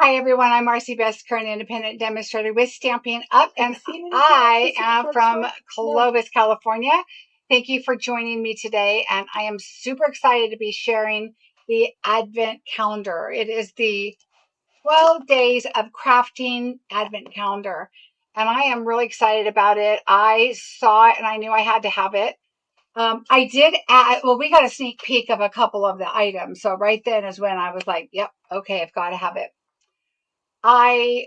Hi everyone, I'm Marcie Besecker, an independent demonstrator with Stampin' Up, and I am from Clovis, California. Thank you for joining me today, and I am super excited to be sharing the Advent calendar. It is the 12 days of crafting Advent calendar, and I am really excited about it. I saw it and I knew I had to have it. I did add, well, we got a sneak peek of a couple of the items, so right then is when I was like, yep, okay, I've got to have it. I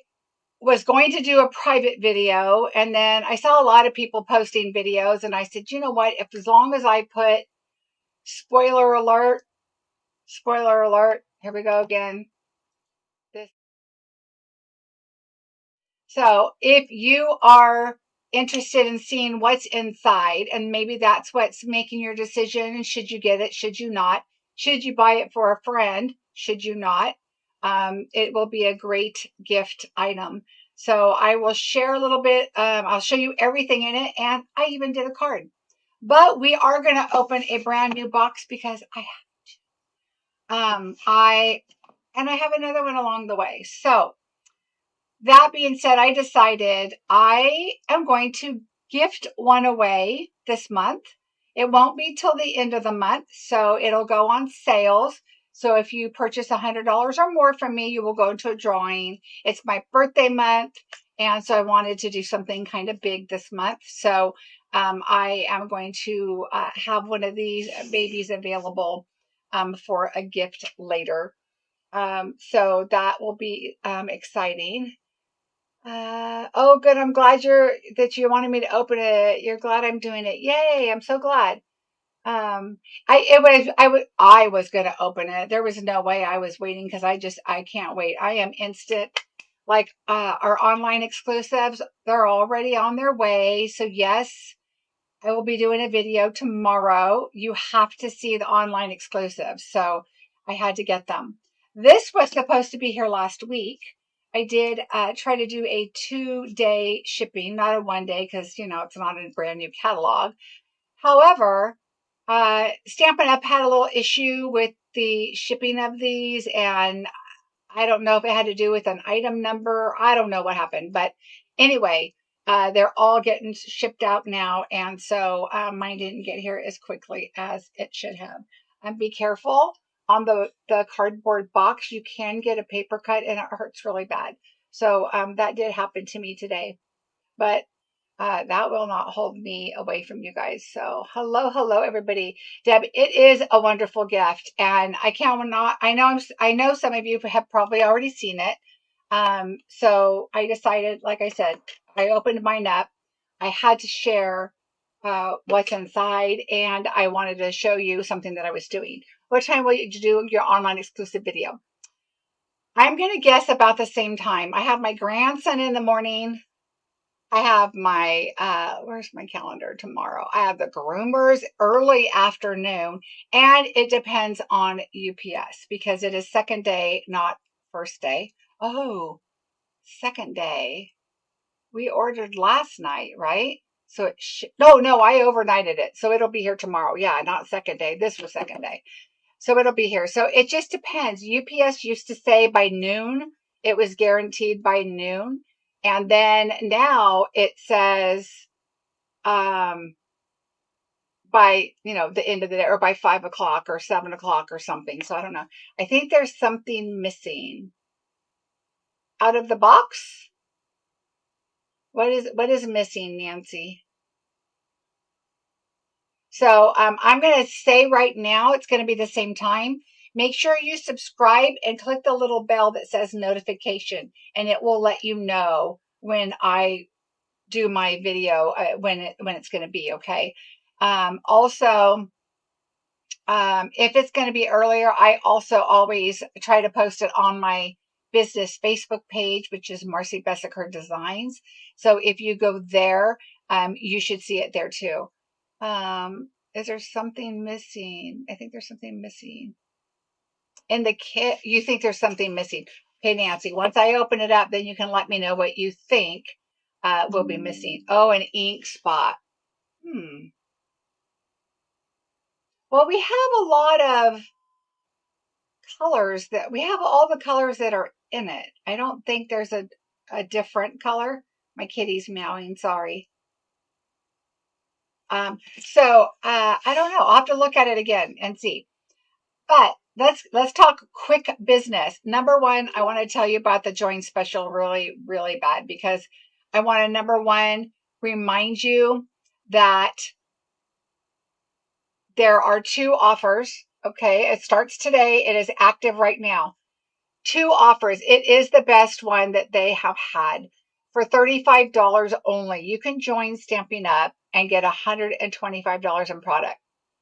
was going to do a private video, and then I saw a lot of people posting videos, and I said, you know what, if as long as I put spoiler alert, here we go again. So if you are interested in seeing what's inside, and maybe that's what's making your decision, should you get it, should you not, should you buy it for a friend, should you not, it will be a great gift item. So I will share a little bit. I'll show you everything in it, and I even did a card. But we are going to open a brand new box because I have I have another one along the way. So that being said, I decided I am going to gift one away this month. It won't be till the end of the month, so it'll go on sales. So if you purchase $100 or more from me, you will go into a drawing. It's my birthday month, and so I wanted to do something kind of big this month. So I am going to have one of these babies available for a gift later. So that will be exciting. Oh, good. I'm glad that you wanted me to open it. You're glad I'm doing it. Yay. I'm so glad. I was going to open it. There was no way I was waiting because I can't wait. I am instant. Like, our online exclusives, they're already on their way. So yes, I will be doing a video tomorrow. You have to see the online exclusives. So I had to get them. This was supposed to be here last week. I did try to do a 2-day shipping, not a 1-day, because, it's not a brand new catalog. However, Stampin' Up! Had a little issue with the shipping of these, and I don't know if it had to do with an item number. I don't know what happened. But anyway, they're all getting shipped out now, and so mine didn't get here as quickly as it should have. Be careful. On the cardboard box, you can get a paper cut, and it hurts really bad. So that did happen to me today. But that will not hold me away from you guys. So hello, everybody. Deb, it is a wonderful gift, and I know some of you have probably already seen it. So I decided, like I said, I opened mine up. I had to share what's inside, and I wanted to show you something that I was doing. What time will you do your online exclusive video? I'm going to guess about the same time. I have my grandson in the morning. I have my, where's my calendar tomorrow? I have the groomers early afternoon, and it depends on UPS because it is second day, not first day. Oh, second day. We ordered last night, right? So no, I overnighted it. So it'll be here tomorrow. Yeah, not second day. This was second day. So it'll be here. So it just depends. UPS used to say by noon. It was guaranteed by noon. And then now it says by, the end of the day, or by 5 o'clock or 7 o'clock or something. So I don't know. I think there's something missing. Out of the box? What is missing, Nancy? So I'm going to say right now it's going to be the same time. Make sure you subscribe and click the little bell that says notification, and it will let you know when I do my video, when it's going to be, okay? Also, if it's going to be earlier, I also always try to post it on my business Facebook page, which is Marcie Besecker Designs. So if you go there, you should see it there too. Is there something missing? I think there's something missing. In the kit, you think there's something missing. Okay, Nancy, once I open it up, then you can let me know what you think will be missing. Oh, an ink spot. Well, we have a lot of colors that we have, all the colors that are in it. I don't think there's a different color. My kitty's meowing, sorry. I don't know. I'll have to look at it again and see. But let's talk quick business. Number one, I want to tell you about the join special really, really bad, because I want to, number one, remind you that there are 2 offers. Okay, it starts today. It is active right now. 2 offers. It is the best one that they have had. For $35 only, you can join Stampin' Up! And get $125 in product.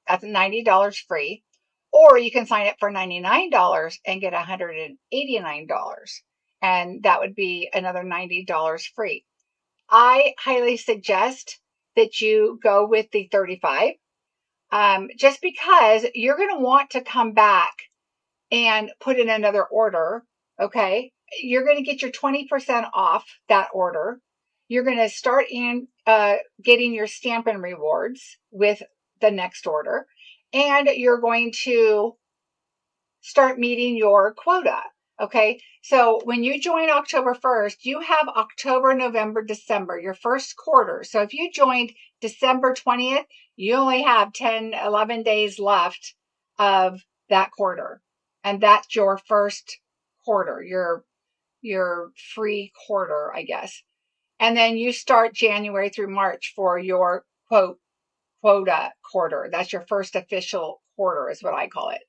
That's $90 free. Or you can sign up for $99 and get $189. And that would be another $90 free. I highly suggest that you go with the 35, just because you're going to want to come back and put in another order. Okay, you're going to get your 20% off that order. You're going to start in getting your Stampin' rewards with the next order, and you're going to start meeting your quota. Okay, so when you join October 1st, you have October, November, December, your first quarter. So if you joined December 20th, you only have 10, 11 days left of that quarter. And that's your first quarter, your free quarter, I guess. And then you start January through March for your quota quarter. That's your first official quarter, is what I call it.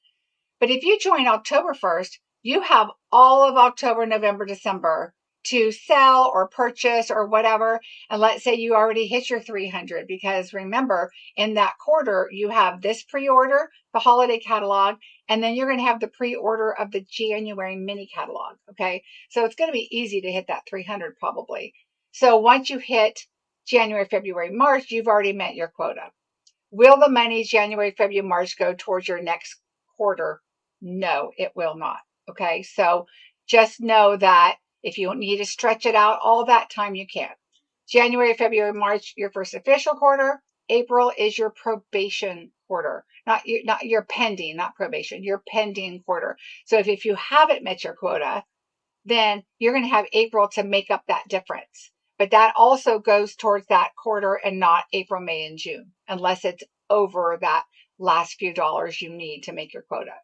But if you join October 1st, you have all of October, November, December to sell or purchase or whatever. And let's say you already hit your 300, because remember, in that quarter, you have this pre-order, the holiday catalog, and then you're going to have the pre-order of the January mini catalog. Okay, so it's going to be easy to hit that 300 probably. So once you hit January, February, March, you've already met your quota. Will the money January, February, March go towards your next quarter? No, it will not. Okay, so just know that if you need to stretch it out all that time, you can. January, February, March, your first official quarter. April is your probation quarter. Not your pending, not probation, your pending quarter. So if you haven't met your quota, then you're going to have April to make up that difference. But that also goes towards that quarter and not April, May, and June, unless it's over that last few dollars you need to make your quota.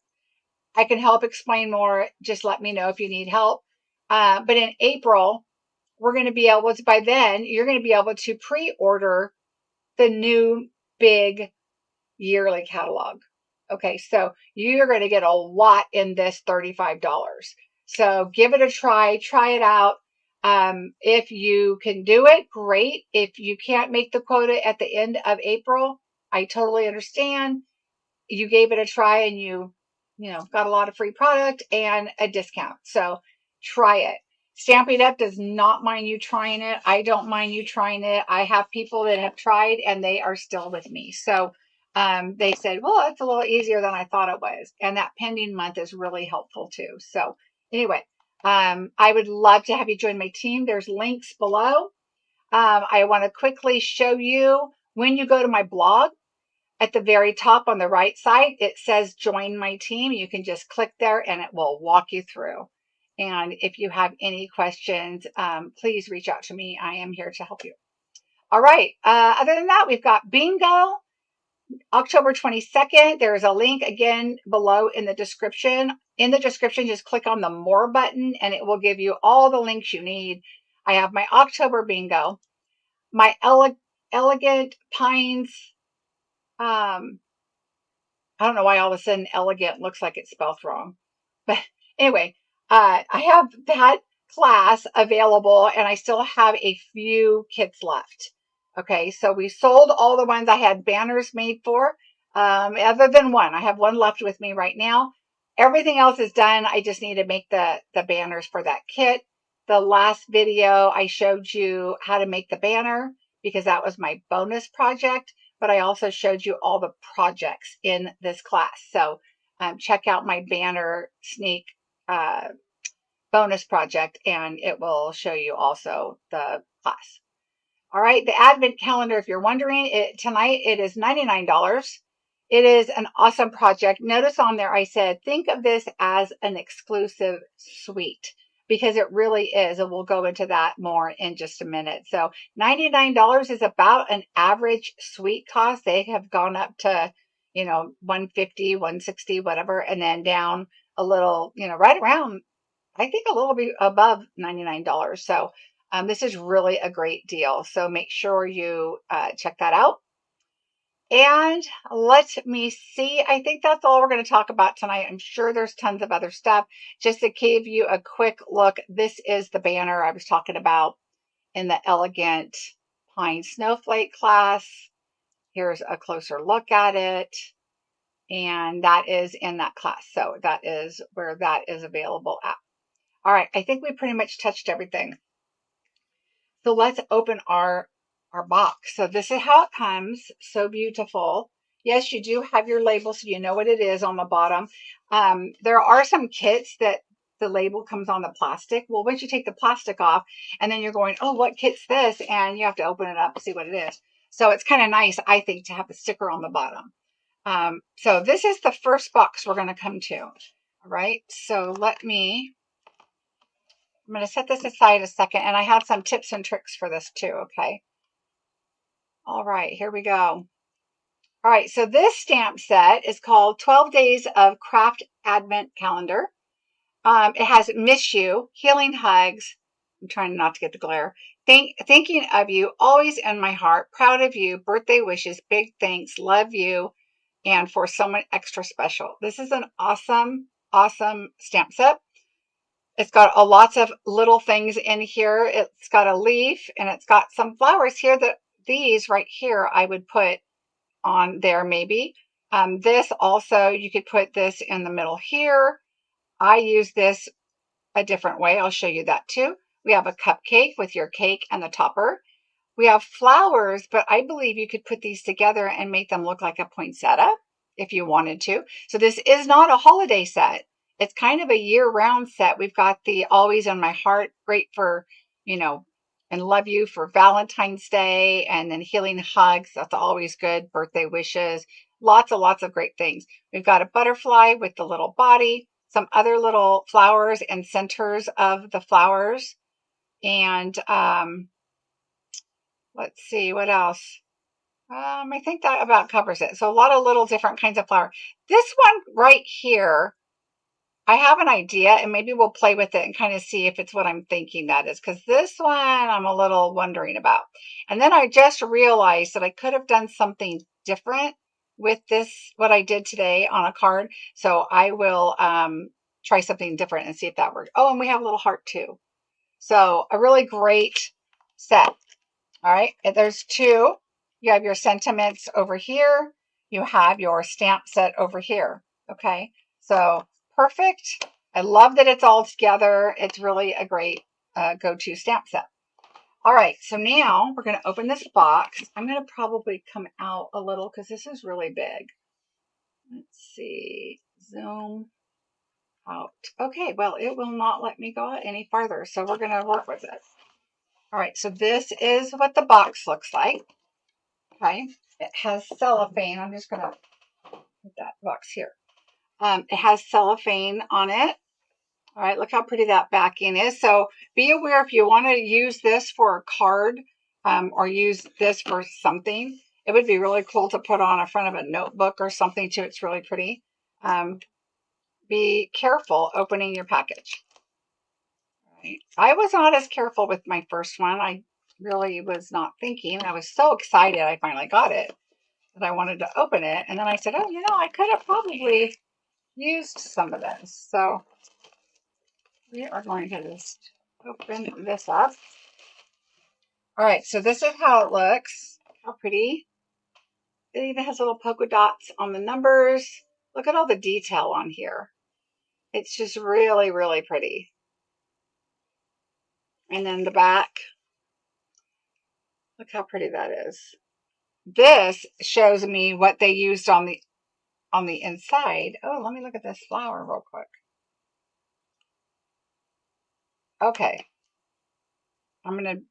I can help explain more. Just let me know if you need help. But in April, we're going to be able to, by then, you're going to be able to pre-order the new big yearly catalog. Okay, so you're going to get a lot in this $35. So give it a try it out. If you can do it, great. If you can't make the quota at the end of April, I totally understand. You gave it a try and you got a lot of free product and a discount. So try it. Stampin' Up! Does not mind you trying it. I don't mind you trying it. I have people that have tried and they are still with me. So they said, well, it's a little easier than I thought it was. And that pending month is really helpful too. So anyway, I would love to have you join my team. There's links below. I want to quickly show you, when you go to my blog, at the very top on the right side, it says join my team. You can just click there and it will walk you through. And if you have any questions, please reach out to me. I am here to help you. All right. Other than that, we've got bingo. October 22nd, there is a link again below in the description. In the description, just click on the more button and it will give you all the links you need. I have my October bingo, my elegant pines. I don't know why all of a sudden elegant looks like it's spelled wrong. But anyway, I have that class available and I still have a few kits left. Okay, so we sold all the ones I had banners made for, other than one. I have one left with me right now. Everything else is done. I just need to make the banners for that kit. The last video, I showed you how to make the banner because that was my bonus project. But I also showed you all the projects in this class. So check out my banner sneak bonus project and it will show you also the class. All right, the advent calendar, if you're wondering, tonight it is $99. It is an awesome project. Notice on there I said, think of this as an exclusive suite because it really is. And we'll go into that more in just a minute. So $99 is about an average suite cost. They have gone up to, you know, 150, 160, whatever, and then down a little, you know, right around, I think a little bit above $99. So this is really a great deal. So make sure you check that out. And let me see. I think that's all we're going to talk about tonight. I'm sure there's tons of other stuff. Just to give you a quick look, this is the banner I was talking about in the Elegant Pine Snowflake class. Here's a closer look at it. And that is in that class. So that is where that is available at. All right. I think we pretty much touched everything. So let's open our box. So this is how it comes. So beautiful. Yes, you do have your label, so you know what it is on the bottom. There are some kits that the label comes on the plastic. Well, once you take the plastic off, and then you're going, oh, what kit's this? And you have to open it up and see what it is. So it's kind of nice, I think, to have a sticker on the bottom. So this is the first box we're going to come to. All right. So I'm going to set this aside a second, and I have some tips and tricks for this too, okay? All right, here we go. All right, so this stamp set is called 12 Days of Craft Advent Calendar. It has Miss You, Healing Hugs. I'm trying not to get the glare. Thinking of you, always in my heart. Proud of you, birthday wishes, big thanks, love you, and for someone extra special. This is an awesome, awesome stamp set. It's got lots of little things in here. It's got a leaf and it's got some flowers here that these right here I would put on there maybe. This also, you could put this in the middle here. I use this a different way. I'll show you that too. We have a cupcake with your cake and the topper. We have flowers, but I believe you could put these together and make them look like a poinsettia if you wanted to. So this is not a holiday set. It's kind of a year-round set. We've got the Always in My Heart, great for, you know, and Love You for Valentine's Day, and then Healing Hugs, that's always good, birthday wishes, lots of great things. We've got a butterfly with the little body, some other little flowers and centers of the flowers, and let's see, what else? I think that about covers it. So a lot of little different kinds of flower. This one right here, I have an idea, and maybe we'll play with it and kind of see if it's what I'm thinking that is, because this one I'm a little wondering about. And then I just realized that I could have done something different with this, what I did today on a card. So I will try something different and see if that works. Oh, and we have a little heart too. So a really great set. All right, there's two. You have your sentiments over here. You have your stamp set over here. Okay, so perfect. I love that it's all together. It's really a great go-to stamp set. All right, so now we're going to open this box. I'm going to probably come out a little because this is really big. Let's see, zoom out. Okay, well, it will not let me go any farther, so we're going to work with it. All right, so this is what the box looks like. Okay, it has cellophane. I'm just going to put that box here. It has cellophane on it. All right, look how pretty that backing is. So be aware if you want to use this for a card or use this for something, it would be really cool to put on a front of a notebook or something too. It's really pretty. Be careful opening your package. Right. I was not as careful with my first one. I really was not thinking. I was so excited I finally got it that I wanted to open it. And then I said, oh, you know, I could have probably used some of this. So we are going to just open this up. All right, so this is how it looks. How pretty. It even has little polka dots on the numbers. Look at all the detail on here. It's just really, really pretty. And then the back. Look how pretty that is. This shows me what they used on the inside. Oh, let me look at this flower real quick. Okay. I'm going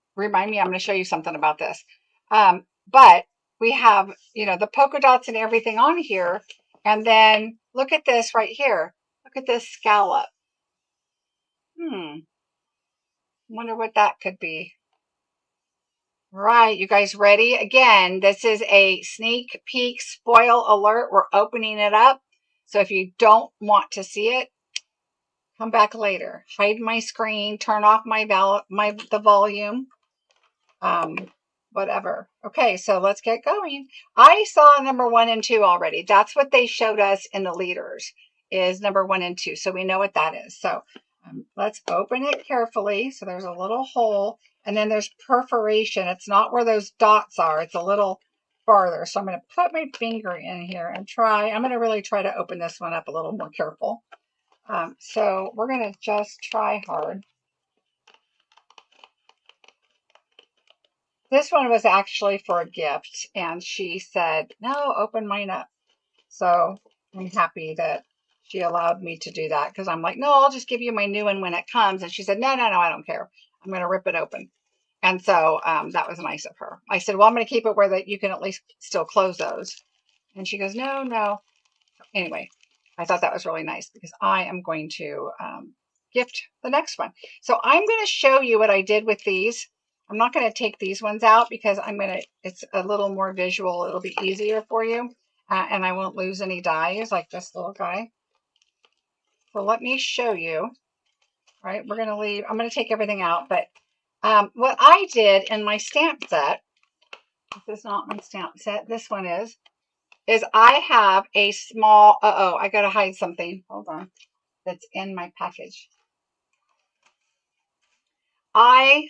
to show you something about this. But we have, you know, the polka dots and everything on here. And then look at this right here. Look at this scallop. Wonder what that could be. Right, you guys ready? Again, this is a sneak peek spoil alert. We're opening it up. So if you don't want to see it, come back later. Hide my screen, turn off the volume. Whatever. Okay, so let's get going. I saw number 1 and 2 already. That's what they showed us in the leaders, is number 1 and 2. So we know what that is. So let's open it carefully. So there's a little hole, and then there's perforation. It's not where those dots are. It's a little farther. So I'm going to put my finger in here and try. I'm going to really try to open this one up a little more careful. So we're going to just try hard. This one was actually for a gift, and she said, no, open mine up. So I'm happy that she allowed me to do that, because I'm like, no, I'll just give you my new one when it comes. And she said, no, I don't care. I'm going to rip it open. And so that was nice of her. I said, well, I'm going to keep it where that you can at least still close those. And she goes, no. Anyway, I thought that was really nice, because I am going to gift the next one. So I'm going to show you what I did with these. I'm not going to take these ones out, because it's a little more visual. It'll be easier for you. And I won't lose any dies like this little guy. So let me show you. All right, I'm going to take everything out. But what I did in my stamp set, this is not my stamp set, this one is I have a small, I got to hide something. Hold on. That's in my package. I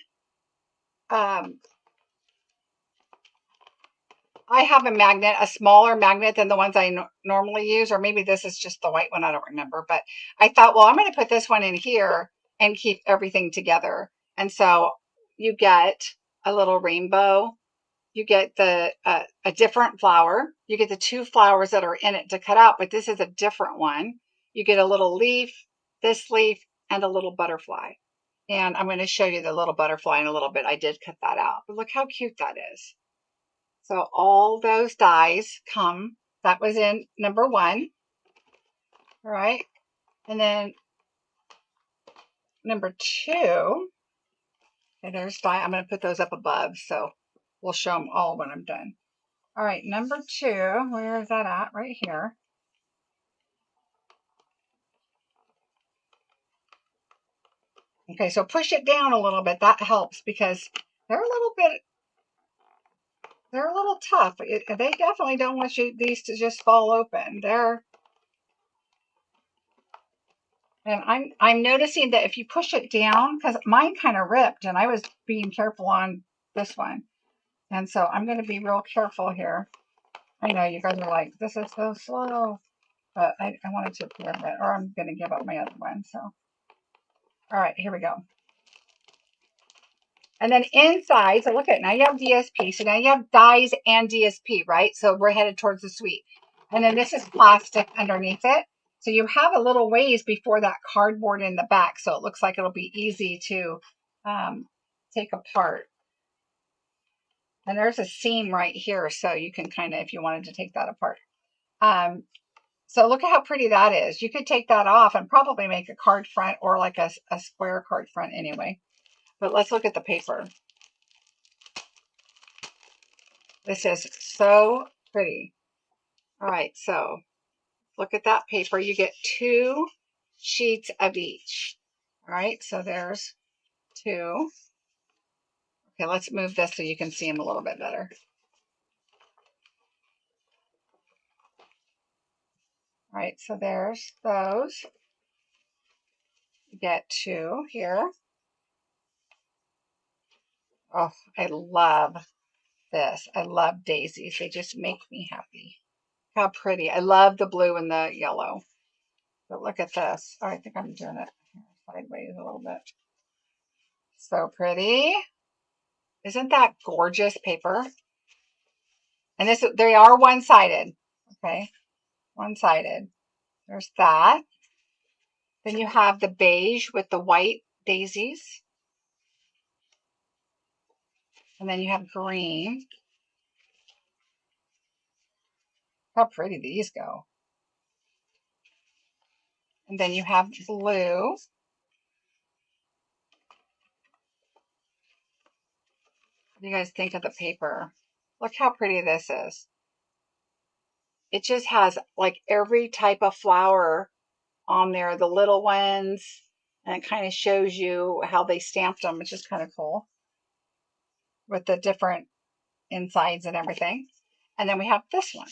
have a magnet, a smaller magnet than the ones I normally use, or maybe this is just the white one. I don't remember, but I thought, well, I'm going to put this one in here and keep everything together. And so you get a little rainbow. You get a different flower. You get the 2 flowers that are in it to cut out, but this is a different one. You get a little leaf, this leaf, and a little butterfly. And I'm going to show you the little butterfly in a little bit. I did cut that out, but look how cute that is. So all those dies come. That was in number 1. All right. And then number 2. Okay, there's die. I'm going to put those up above, so we'll show them all when I'm done. All right, number 2. Where is that at? Right here. Okay, so push it down a little bit. That helps, because they're a little tough. They definitely don't want these to just fall open. And I'm noticing that if you push it down, because mine kind of ripped, and I was being careful on this one. And so I'm going to be real careful here. I know you guys are like, this is so slow, but I wanted to prove it, or I'm going to give up my other one. So, all right, here we go. And then inside, so look at it. Now you have DSP. So now you have dies and DSP, right? So we're headed towards the suite. And then this is plastic underneath it. So you have a little ways before that cardboard in the back. So it looks like it'll be easy to take apart. And there's a seam right here. So you can kind of, if you wanted to take that apart. So look at how pretty that is. You could take that off and probably make a card front, or like a square card front anyway. But let's look at the paper. This is so pretty. All right, so look at that paper. You get 2 sheets of each. All right, so there's 2. Okay, let's move this so you can see them a little bit better. All right, so there's those. You get 2 here. Oh, I love this. I love daisies. They just make me happy. How pretty. I love the blue and the yellow. But look at this. Oh, I think I'm doing it sideways a little bit. So pretty. Isn't that gorgeous paper? And they are one-sided. Okay. One-sided. There's that. Then you have the beige with the white daisies. And then you have green. How pretty these go. And then you have blue. What do you guys think of the paper? Look how pretty this is. It just has like every type of flower on there, the little ones, and it kind of shows you how they stamped them, which is kind of cool with the different insides and everything. And then we have this one.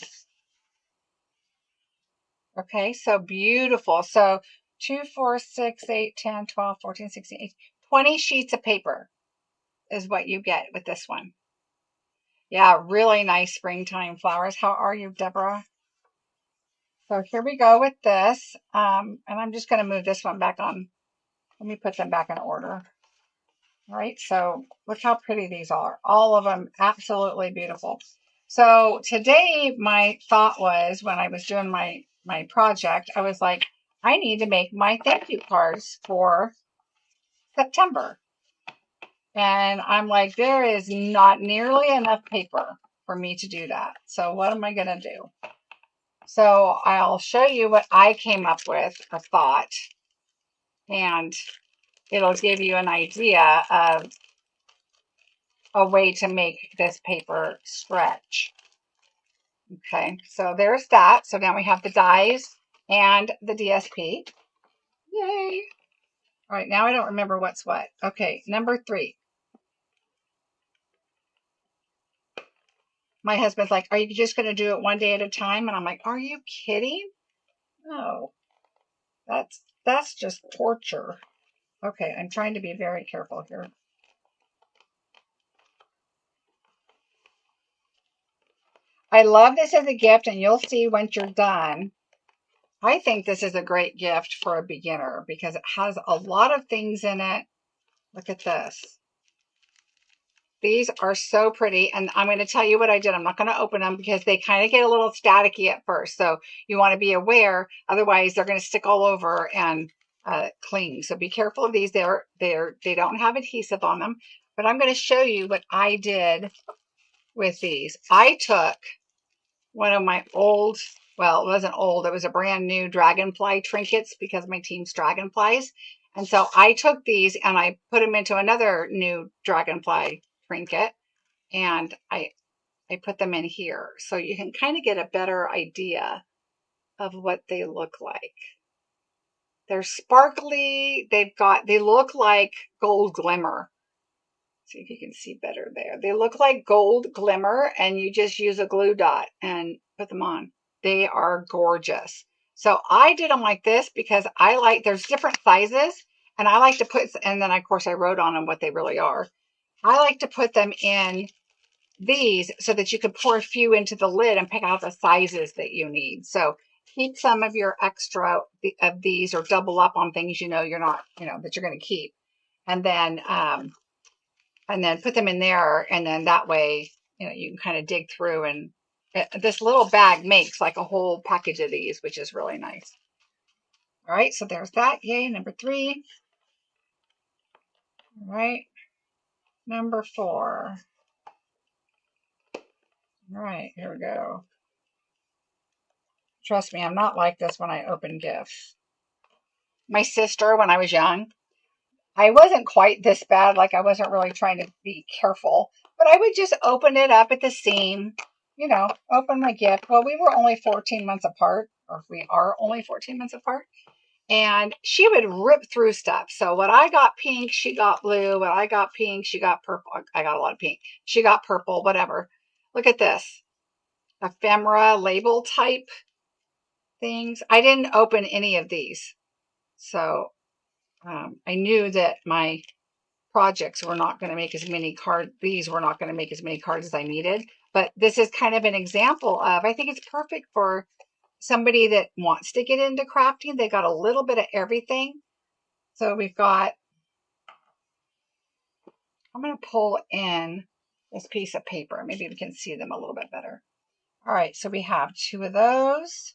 Okay, so beautiful. So 2, 4, 6, 8, 10, 12, 14, 16, 18, 20 sheets of paper is what you get with this one. Yeah, really nice springtime flowers. How are you, Deborah? So here we go with this. And I'm just going to move this one back on. Let me put them back in order. All right, so look how pretty these are. All of them absolutely beautiful. So today my thought was, when I was doing my project, I was like, I need to make my thank you cards for September. And I'm like, there is not nearly enough paper for me to do that. So what am I going to do? So I'll show you what I came up with, a thought, and it'll give you an idea of a way to make this paper stretch. Okay, so there's that. So now we have the dies and the DSP. Yay! All right, now I don't remember what's what. Okay, number 3. My husband's like, are you just going to do it one day at a time? And I'm like, are you kidding? No, that's just torture. Okay, I'm trying to be very careful here. I love this as a gift, and you'll see once you're done. I think this is a great gift for a beginner because it has a lot of things in it. Look at this. These are so pretty, and I'm going to tell you what I did. I'm not going to open them because they kind of get a little staticky at first, so you want to be aware. Otherwise, they're going to stick all over and cling. So be careful of these. They don't have adhesive on them, but I'm going to show you what I did with these. I took one of my old, well, it wasn't old, it was a brand new dragonfly trinkets because my team's dragonflies. And so I took these and I put them into another new dragonfly trinket, and I put them in here. So you can kind of get a better idea of what they look like. They're sparkly. They look like gold glimmer. See if you can see better there. They look like gold glimmer, and you just use a glue dot and put them on. They are gorgeous. So I did them like this because I like, there's different sizes, and I like to put, and then of course I wrote on them what they really are. I like to put them in these so that you can pour a few into the lid and pick out the sizes that you need. So keep some of your extra of these, or double up on things you're not, that you're going to keep. And then put them in there, and then that way, you can kind of dig through, and this little bag makes like a whole package of these, which is really nice. All right, so there's that. Yay, number 3. All right, number 4. All right, here we go. Trust me, I'm not like this when I open gifts. My sister, when I was young, I wasn't quite this bad. Like, I wasn't really trying to be careful, but I would just open it up at the seam, open my gift. Well, we were only 14 months apart, or we are only 14 months apart. And she would rip through stuff. So what I got pink, she got blue. What I got pink, she got purple. I got a lot of pink. She got purple, whatever. Look at this. Ephemera label type things. I didn't open any of these. So I knew that my projects were not going to make as many cards. These were not going to make as many cards as I needed. But this is kind of an example of, I think it's perfect for somebody that wants to get into crafting. They got a little bit of everything. So we've got, I'm going to pull in this piece of paper. Maybe we can see them a little bit better. All right, so we have 2 of those.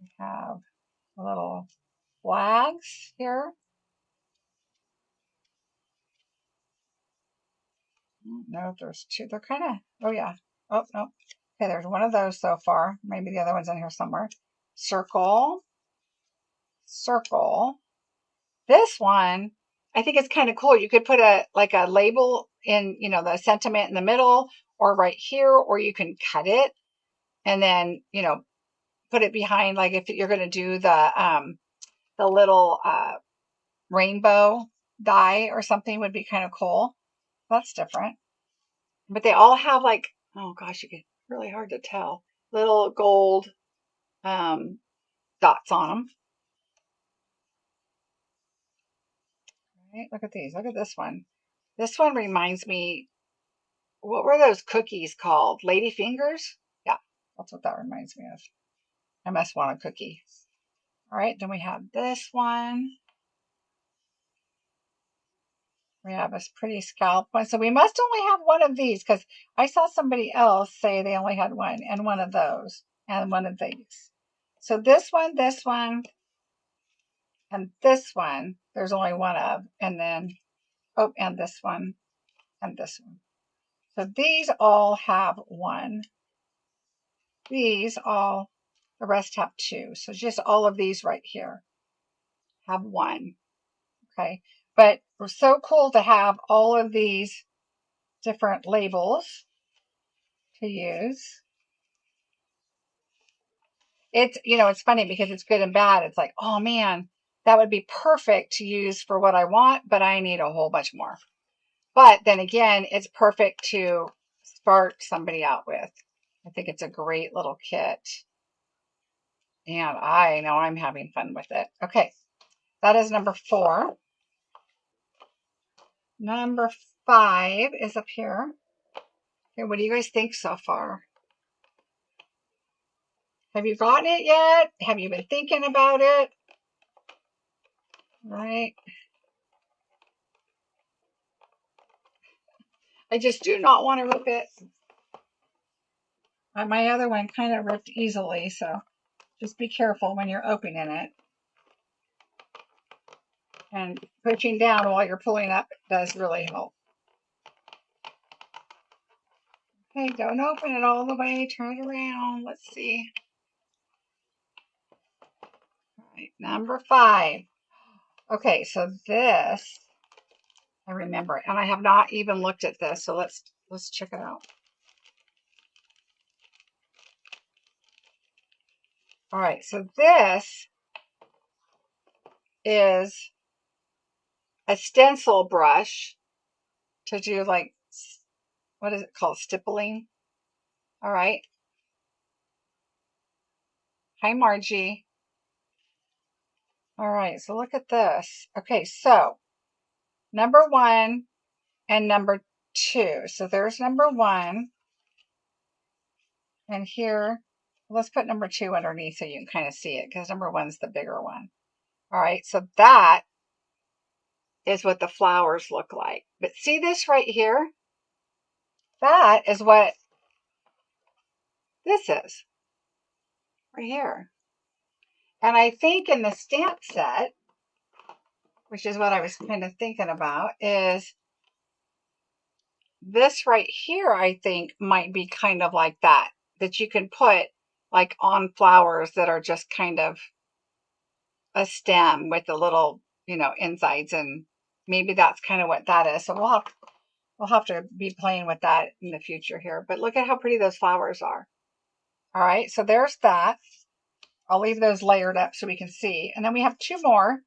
We have little flags here. No, there's 2. They're kind of, oh yeah. Oh, no. Okay, there's one of those so far. Maybe the other one's in here somewhere. Circle, circle. This one, I think it's kind of cool. You could put a label in, the sentiment in the middle or right here, or you can cut it and then, put it behind, like if you're going to do the little rainbow die or something would be kind of cool. That's different. But they all have like, oh gosh, it's really hard to tell. Little gold dots on them. Right, look at these. Look at this one. This one reminds me, what were those cookies called? Lady Fingers? Yeah, that's what that reminds me of. I must want a cookie. All right, then we have this one. We have this pretty scallop one. So we must only have one of these because I saw somebody else say they only had one and one of those and one of these. So this one, and this one, there's only one of, and then, oh, and this one, and this one. So these all have one. These all, the rest have two. So just all of these right here have one. Okay. But we're so cool to have all of these different labels to use. It's, it's funny because it's good and bad. It's like, oh man, that would be perfect to use for what I want, but I need a whole bunch more. But then again, it's perfect to start somebody out with. I think it's a great little kit. And I know I'm having fun with it. Okay, that is number 4. Number 5 is up here. Okay, what do you guys think so far? Have you gotten it yet? Have you been thinking about it? Right. I just do not want to rip it. My other one kind of ripped easily, so just be careful when you're opening it. And pushing down while you're pulling up does really help. Okay, don't open it all the way. Turn it around. Let's see. All right, number 5. Okay, so this, I remember it. And I have not even looked at this, so let's check it out. All right, so this is a stencil brush to do like, what is it called? Stippling. All right. Hi, Margie. All right, so look at this. Okay, so number 1 and number 2. So there's number 1. And here, let's put number 2 underneath so you can kind of see it because number 1's the bigger one. All right, so that is what the flowers look like. But see this right here? That is what this is. Right here. And I think in the stamp set, which is what I was kind of thinking about, is this right here, I think, might be kind of like that you can put like on flowers that are just kind of a stem with the little, insides, and maybe that's kind of what that is. So we'll have to be playing with that in the future here. But look at how pretty those flowers are. All right, so there's that. I'll leave those layered up so we can see. And then we have 2 more.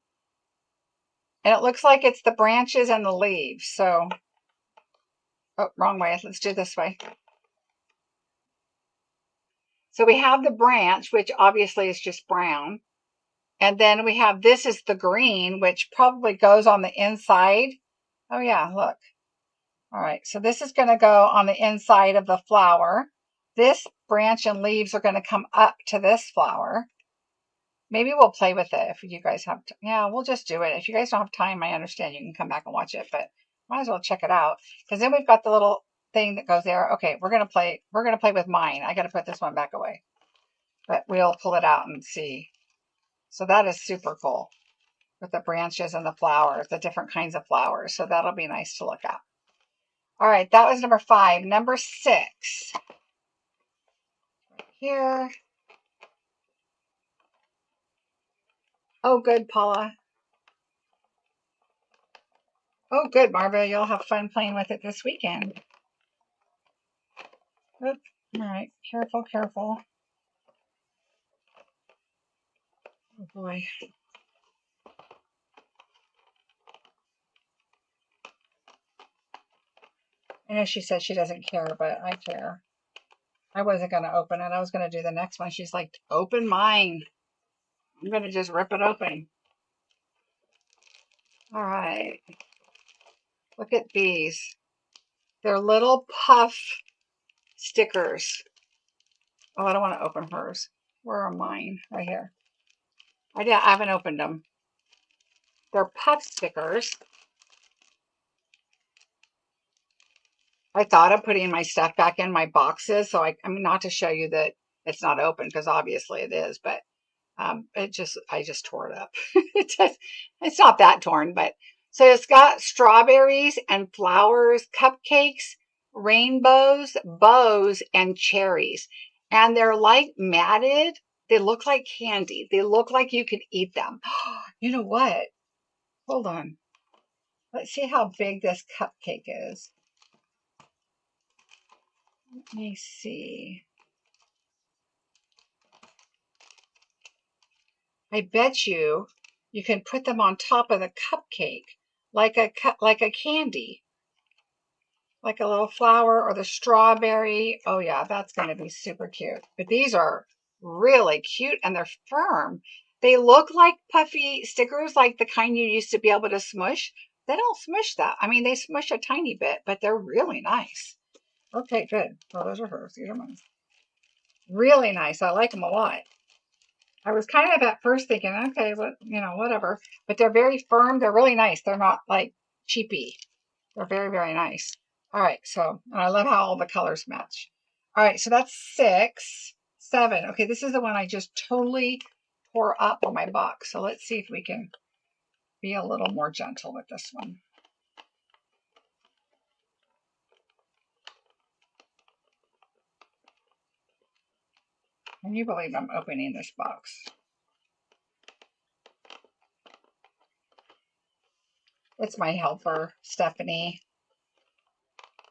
And it looks like it's the branches and the leaves. So, oh, wrong way. Let's do this way. So we have the branch, which obviously is just brown. And then we have, this is the green, which probably goes on the inside. Oh yeah, look. All right, so this is going to go on the inside of the flower. This branch and leaves are going to come up to this flower. Maybe we'll play with it if you guys have, yeah, we'll just do it. If you guys don't have time, I understand you can come back and watch it, but might as well check it out. Because then we've got the little thing that goes there. Okay, we're going to play with mine. I got to put this one back away. But we'll pull it out and see. So that is super cool with the branches and the flowers, the different kinds of flowers. So that'll be nice to look at. All right, that was number 5. Number 6. here. Oh, good, Paula. Oh, good, Marva. You'll have fun playing with it this weekend. Oop. All right. Careful, careful. Oh, boy. I know she says she doesn't care, but I care. I wasn't going to open it. I was going to do the next one. She's like, open mine. I'm going to just rip it open. All right. Look at these. They're little puff stickers. Oh, I don't want to open hers. Where are mine? Right here. I haven't opened them. They're puff stickers. I thought of putting my stuff back in my boxes. So I mean, not to show you that it's not open, because obviously it is, but I just tore it up. It's not that torn, but so it's got strawberries and flowers, cupcakes, rainbows, bows, and cherries. And they're like matted. They look like candy. They look like you could eat them. You know what? Hold on. Let's see how big this cupcake is. Let me see. I bet you can put them on top of the cupcake like a candy, like a little flower or the strawberry. Oh yeah, that's going to be super cute. But these are really cute and they're firm. They look like puffy stickers, like the kind you used to be able to smush. They don't smush that. I mean, they smush a tiny bit, but they're really nice. Okay, good. Well, those are hers. These are mine. Really nice. I like them a lot. I was kind of at first thinking, okay, whatever. But they're very firm. They're really nice. They're not like cheapy. They're very, very nice. All right, so I love how all the colors match. All right, so that's 6, 7. Okay, this is the one I just totally tore up on my box. So let's see if we can be a little more gentle with this one. Can you believe I'm opening this box? It's my helper, Stephanie.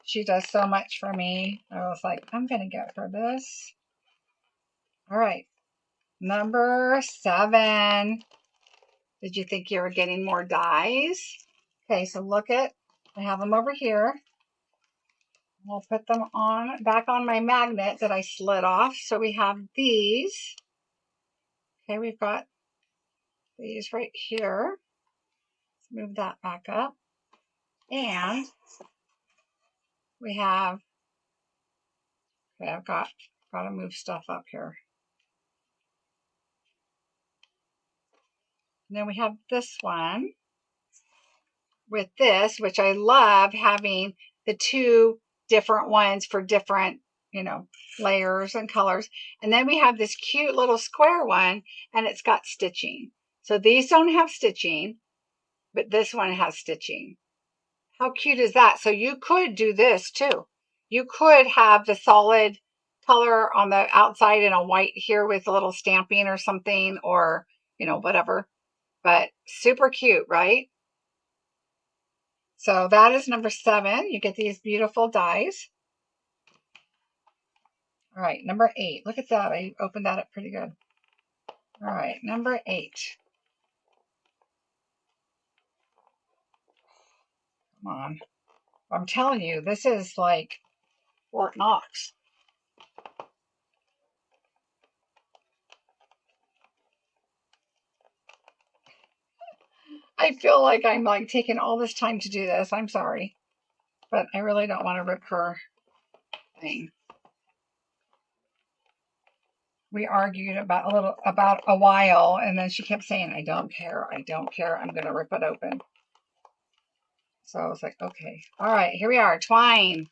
She does so much for me. I was like, I'm going to get her this. All right. Number 7. Did you think you were getting more dies? Okay, so look at, I have them over here. We'll put them on back on my magnet that I slid off. So we have these. Okay, we've got these right here. Let's move that back up. And we have, okay, I've got to move stuff up here. And then we have this one with this, which I love having the 2 different ones for different, layers and colors. And then we have this cute little square one, and it's got stitching. So these don't have stitching, but this one has stitching. How cute is that? So you could do this too. You could have the solid color on the outside and a white here with a little stamping or something, or, whatever. But super cute, right? So that is number 7. You get these beautiful dies. All right, number 8. Look at that. I opened that up pretty good. All right, number 8. Come on. I'm telling you, this is like Fort Knox. I feel like I'm like taking all this time to do this. I'm sorry. But I really don't want to rip her thing. We argued about a while, and then she kept saying, I don't care. I don't care. I'm going to rip it open. So I was like, okay. All right, here we are. Twine.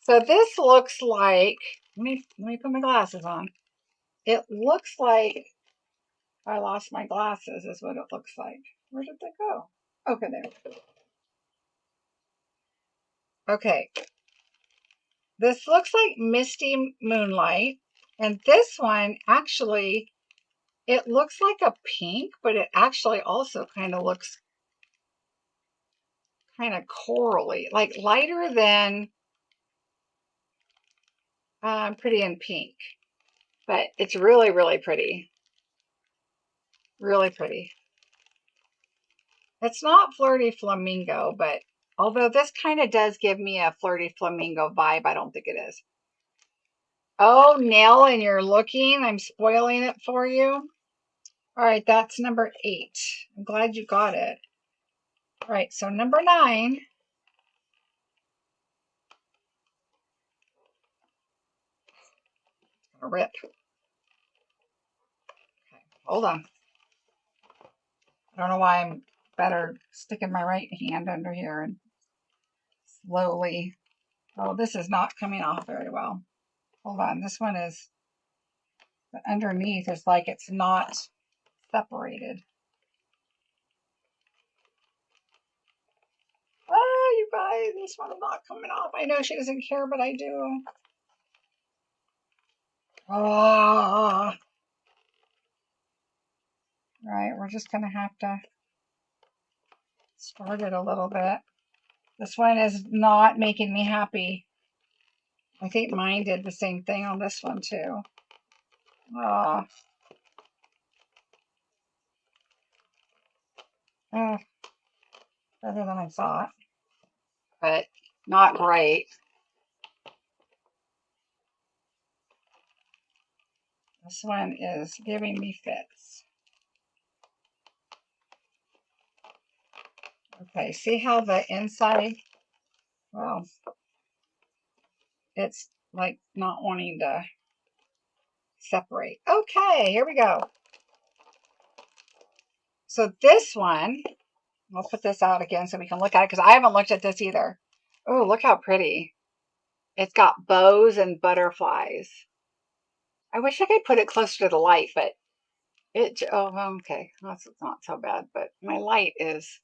So this looks like, let me put my glasses on. It looks like I lost my glasses is what it looks like. Where did they go? Okay, there. Okay. This looks like Misty Moonlight. And this one, actually, it looks like a pink, but it actually also kind of looks kind of corally, like lighter than Pretty in Pink. But it's really, really pretty. Really pretty. It's not Flirty Flamingo, but although this kind of does give me a Flirty Flamingo vibe, I don't think it is. Oh, Nell, and you're looking. I'm spoiling it for you. All right, that's number 8. I'm glad you got it. All right, so number 9. Rip. Okay, hold on. I don't know why I'm better sticking my right hand under here and slowly. Oh, this is not coming off very well. Hold on. This one is underneath. It's like it's not separated. Oh, you guys, this one is not coming off. I know she doesn't care, but I do. Oh. Right, we're just going to have to start it a little bit. This one is not making me happy. I think mine did the same thing on this one too. Oh. Oh, better than I thought, but not great. This one is giving me fits. Okay, see how the inside, well, it's like not wanting to separate. Okay, here we go. So this one, I'll put this out again so we can look at it because I haven't looked at this either. Oh, look how pretty. It's got bows and butterflies. I wish I could put it closer to the light, but oh, okay. That's not so bad, but my light is,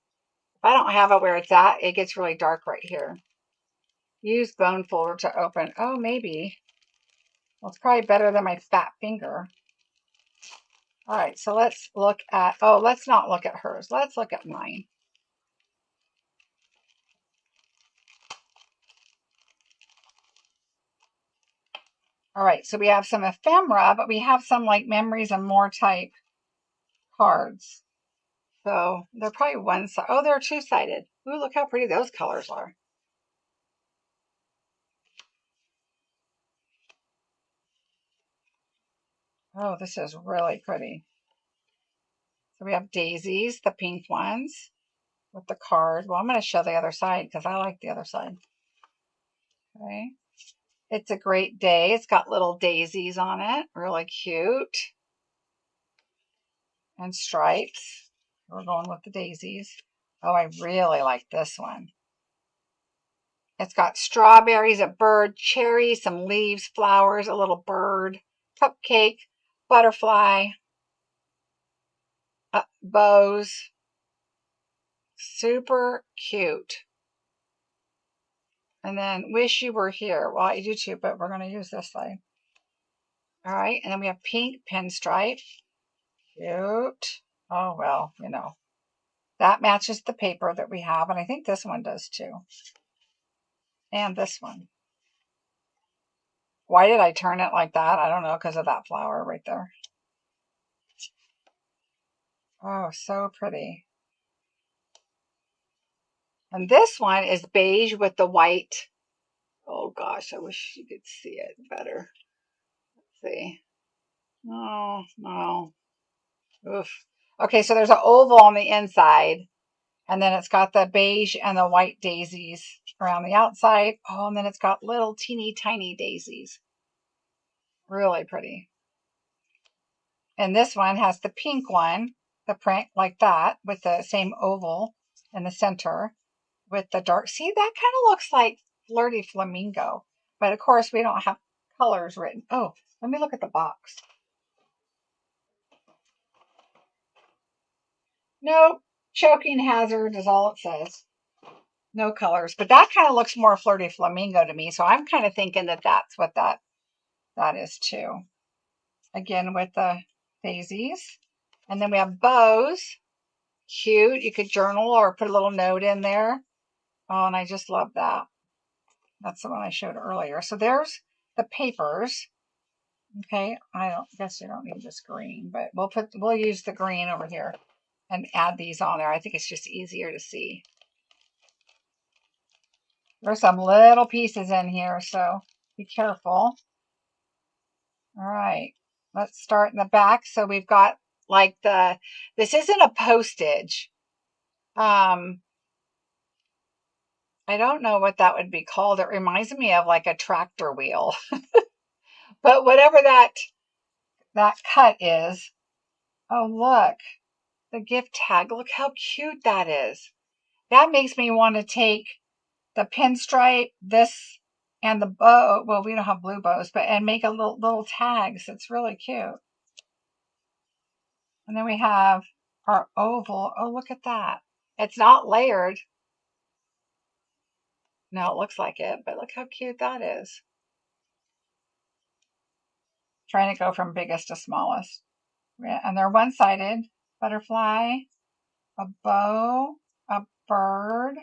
if I don't have it where it's at, it gets really dark right here. Use bone folder to open. Oh, maybe. Well, it's probably better than my fat finger. All right, so let's look at, oh, let's not look at hers. Let's look at mine. All right, so we have some ephemera, but we have some like memories and more type cards. So they're probably one side. Oh, they're two-sided. Ooh, look how pretty those colors are. Oh, this is really pretty. So we have daisies, the pink ones with the card. Well, I'm going to show the other side because I like the other side. Okay. It's a great day. It's got little daisies on it. Really cute. And stripes. We're going with the daisies. Oh, I really like this one. It's got strawberries, a bird, cherries, some leaves, flowers, a little bird, cupcake, butterfly, bows. Super cute. And then wish you were here. Well, I do too, but we're going to use this side. All right. And then we have pink pinstripe. Cute. Oh, well, you know, that matches the paper that we have. And I think this one does too. And this one. Why did I turn it like that? I don't know, because of that flower right there. Oh, so pretty. And this one is beige with the white. Oh gosh, I wish you could see it better. Let's see. Oh, no. Oof. Okay, so there's an oval on the inside, and then it's got the beige and the white daisies around the outside. Oh, and then it's got little teeny tiny daisies. Really pretty. And this one has the pink one, the print like that, with the same oval in the center with the dark. See, that kind of looks like Flirty Flamingo. But of course, we don't have colors written. Oh, let me look at the box. Nope. Choking hazard is all it says. No colors. But that kind of looks more Flirty Flamingo to me. So I'm kind of thinking that that's what that is too. again with the daisies. And then we have bows. Cute. You could journal or put a little note in there. Oh, and I just love that. That's the one I showed earlier. So there's the papers. Okay, I don't guess you don't need this green, but we'll use the green over here and add these on there. I think it's just easier to see. There's some little pieces in here, so be careful. All right, let's start in the back. So we've got like this isn't a postage. I don't know what that would be called. It reminds me of like a tractor wheel, but whatever that cut is. Oh, look, the gift tag. Look how cute that is. That makes me want to take the pinstripe, this, and the bow. Well, we don't have blue bows, but and make a little tags. It's really cute. And then we have our oval. Oh, look at that. It's not layered. No, it looks like it, but look how cute that is. Trying to go from biggest to smallest. Yeah, and they're one-sided. Butterfly, a bow, a bird,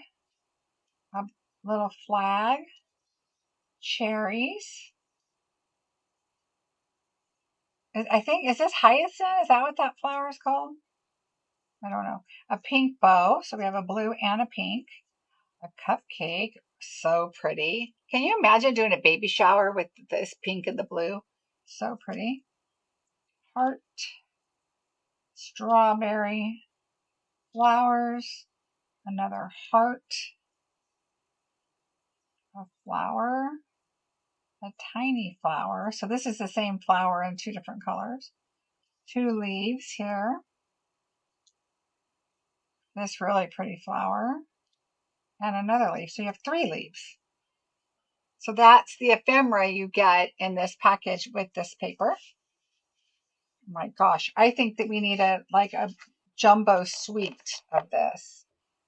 a little flag, cherries. I think, is this hyacinth? Is that what that flower is called? I don't know. A pink bow. So we have a blue and a pink. A cupcake. So pretty. Can you imagine doing a baby shower with this pink and the blue? So pretty. Heart. Strawberry. Flowers. Another heart. A flower. A tiny flower. So this is the same flower in two different colors. Two leaves here. This really pretty flower. And another leaf. So you have three leaves. So that's the ephemera you get in this package with this paper. Oh my gosh, I think that we need a jumbo suite of this.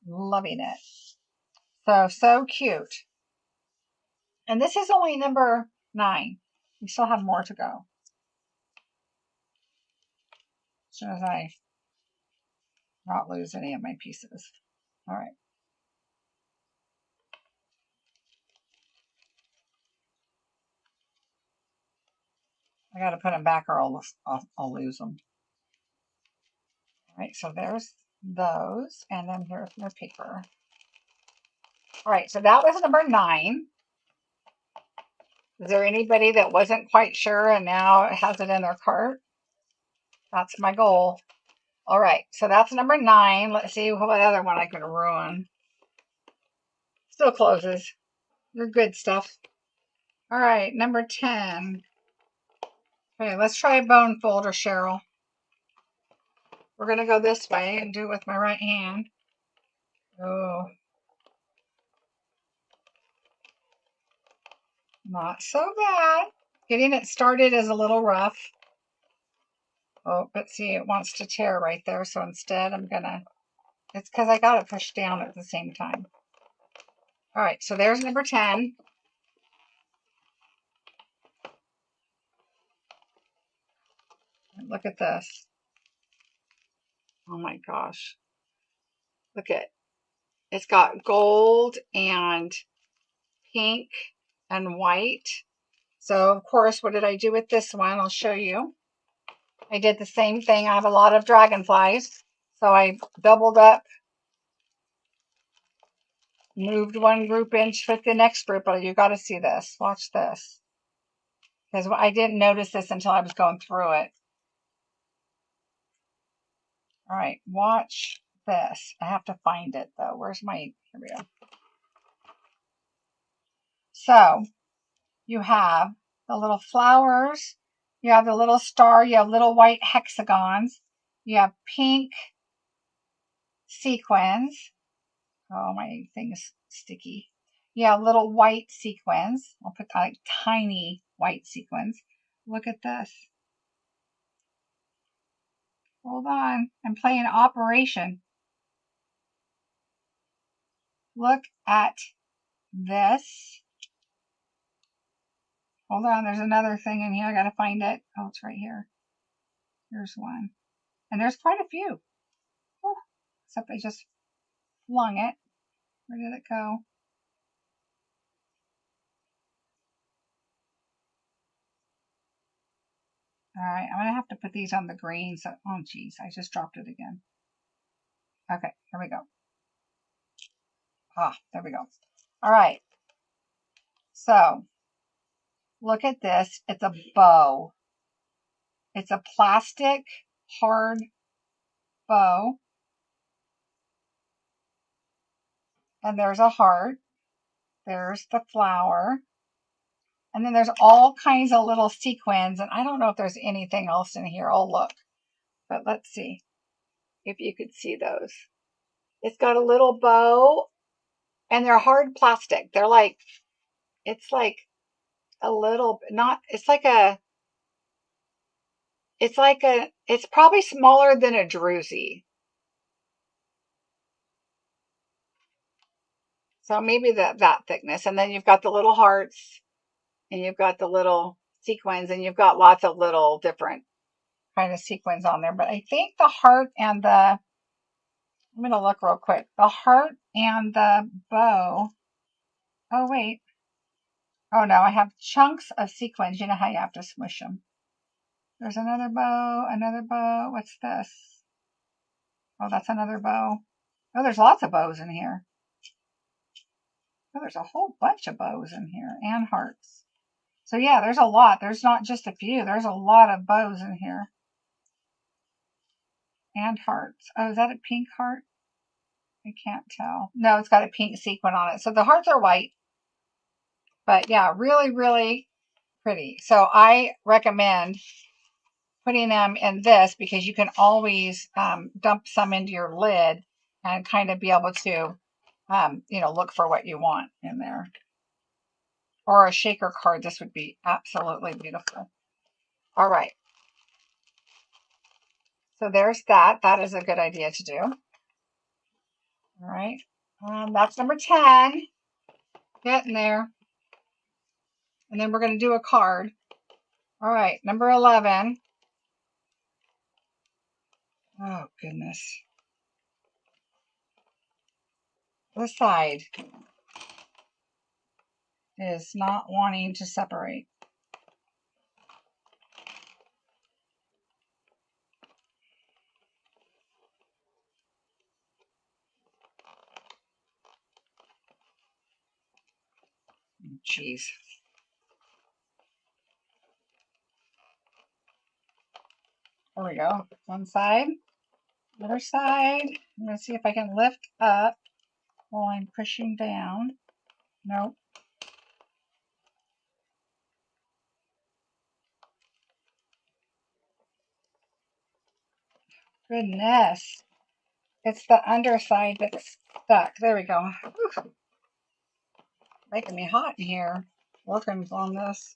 Loving it. So cute. And this is only number 9. We still have more to go. As soon as I not lose any of my pieces. All right. I got to put them back or I'll lose them. All right, so there's those. And then here's my paper. All right, so that was number 9. Is there anybody that wasn't quite sure and now has it in their cart? That's my goal. All right, so that's number 9. Let's see what other one I can ruin. Still closes. They're good stuff. All right, number 10. Okay, let's try bone folder, Cheryl. We're going to go this way and do it with my right hand. Oh. Not so bad. Getting it started is a little rough. Oh, but see, it wants to tear right there. So instead, I'm going to, it's because I got it pushed down at the same time. All right, so there's number 10. Look at this. Oh my gosh. Look at, it's got gold and pink and white. So of course, what did I do with this one? I'll show you. I did the same thing. I have a lot of dragonflies. So I doubled up, moved one group in with the next group. But you got to see this. Watch this. Because I didn't notice this until I was going through it. All right, watch this. I have to find it though. Where's my, here we go. So you have the little flowers. You have the little star. You have little white hexagons. You have pink sequins. Oh, my thing's sticky. You have little white sequins. I'll put like tiny white sequins. Look at this. Hold on. I'm playing Operation. Look at this. Hold on, there's another thing in here. I gotta find it. Oh, it's right here. Here's one. And there's quite a few. Whew. Except I just flung it. Where did it go? Alright, I'm gonna have to put these on the green. So, oh geez, I just dropped it again. Okay, here we go. Ah, there we go. Alright. So, look at this. It's a bow. It's a plastic hard bow. And there's a heart. There's the flower. And then there's all kinds of little sequins. And I don't know if there's anything else in here. I'll look. But let's see if you could see those. It's got a little bow. And they're hard plastic. They're like, it's like a little, not, it's probably smaller than a druzy. So maybe that thickness. And then you've got the little hearts. And you've got the little sequins, and you've got lots of little different kind of sequins on there. But I think the heart and I'm going to look real quick. The heart and the bow. Oh, wait. Oh, no, I have chunks of sequins. You know how you have to smush them. There's another bow, another bow. What's this? Oh, that's another bow. Oh, there's lots of bows in here. Oh, there's a whole bunch of bows in here and hearts. So yeah, there's a lot. There's not just a few. There's a lot of bows in here. And hearts. Oh, is that a pink heart? I can't tell. No, it's got a pink sequin on it. So the hearts are white. But yeah, really, really pretty. So I recommend putting them in this because you can always dump some into your lid and kind of be able to, look for what you want in there. Or a shaker card. This would be absolutely beautiful. All right. So there's that. That is a good idea to do. All right. That's number 10. Getting there. And then we're going to do a card. All right. Number 11. Oh, goodness. The side is not wanting to separate. Jeez. There we go. One side. Other side. I'm going to see if I can lift up while I'm pushing down. Nope. Goodness. It's the underside that's stuck. There we go. Whew. Making me hot in here. Working on this.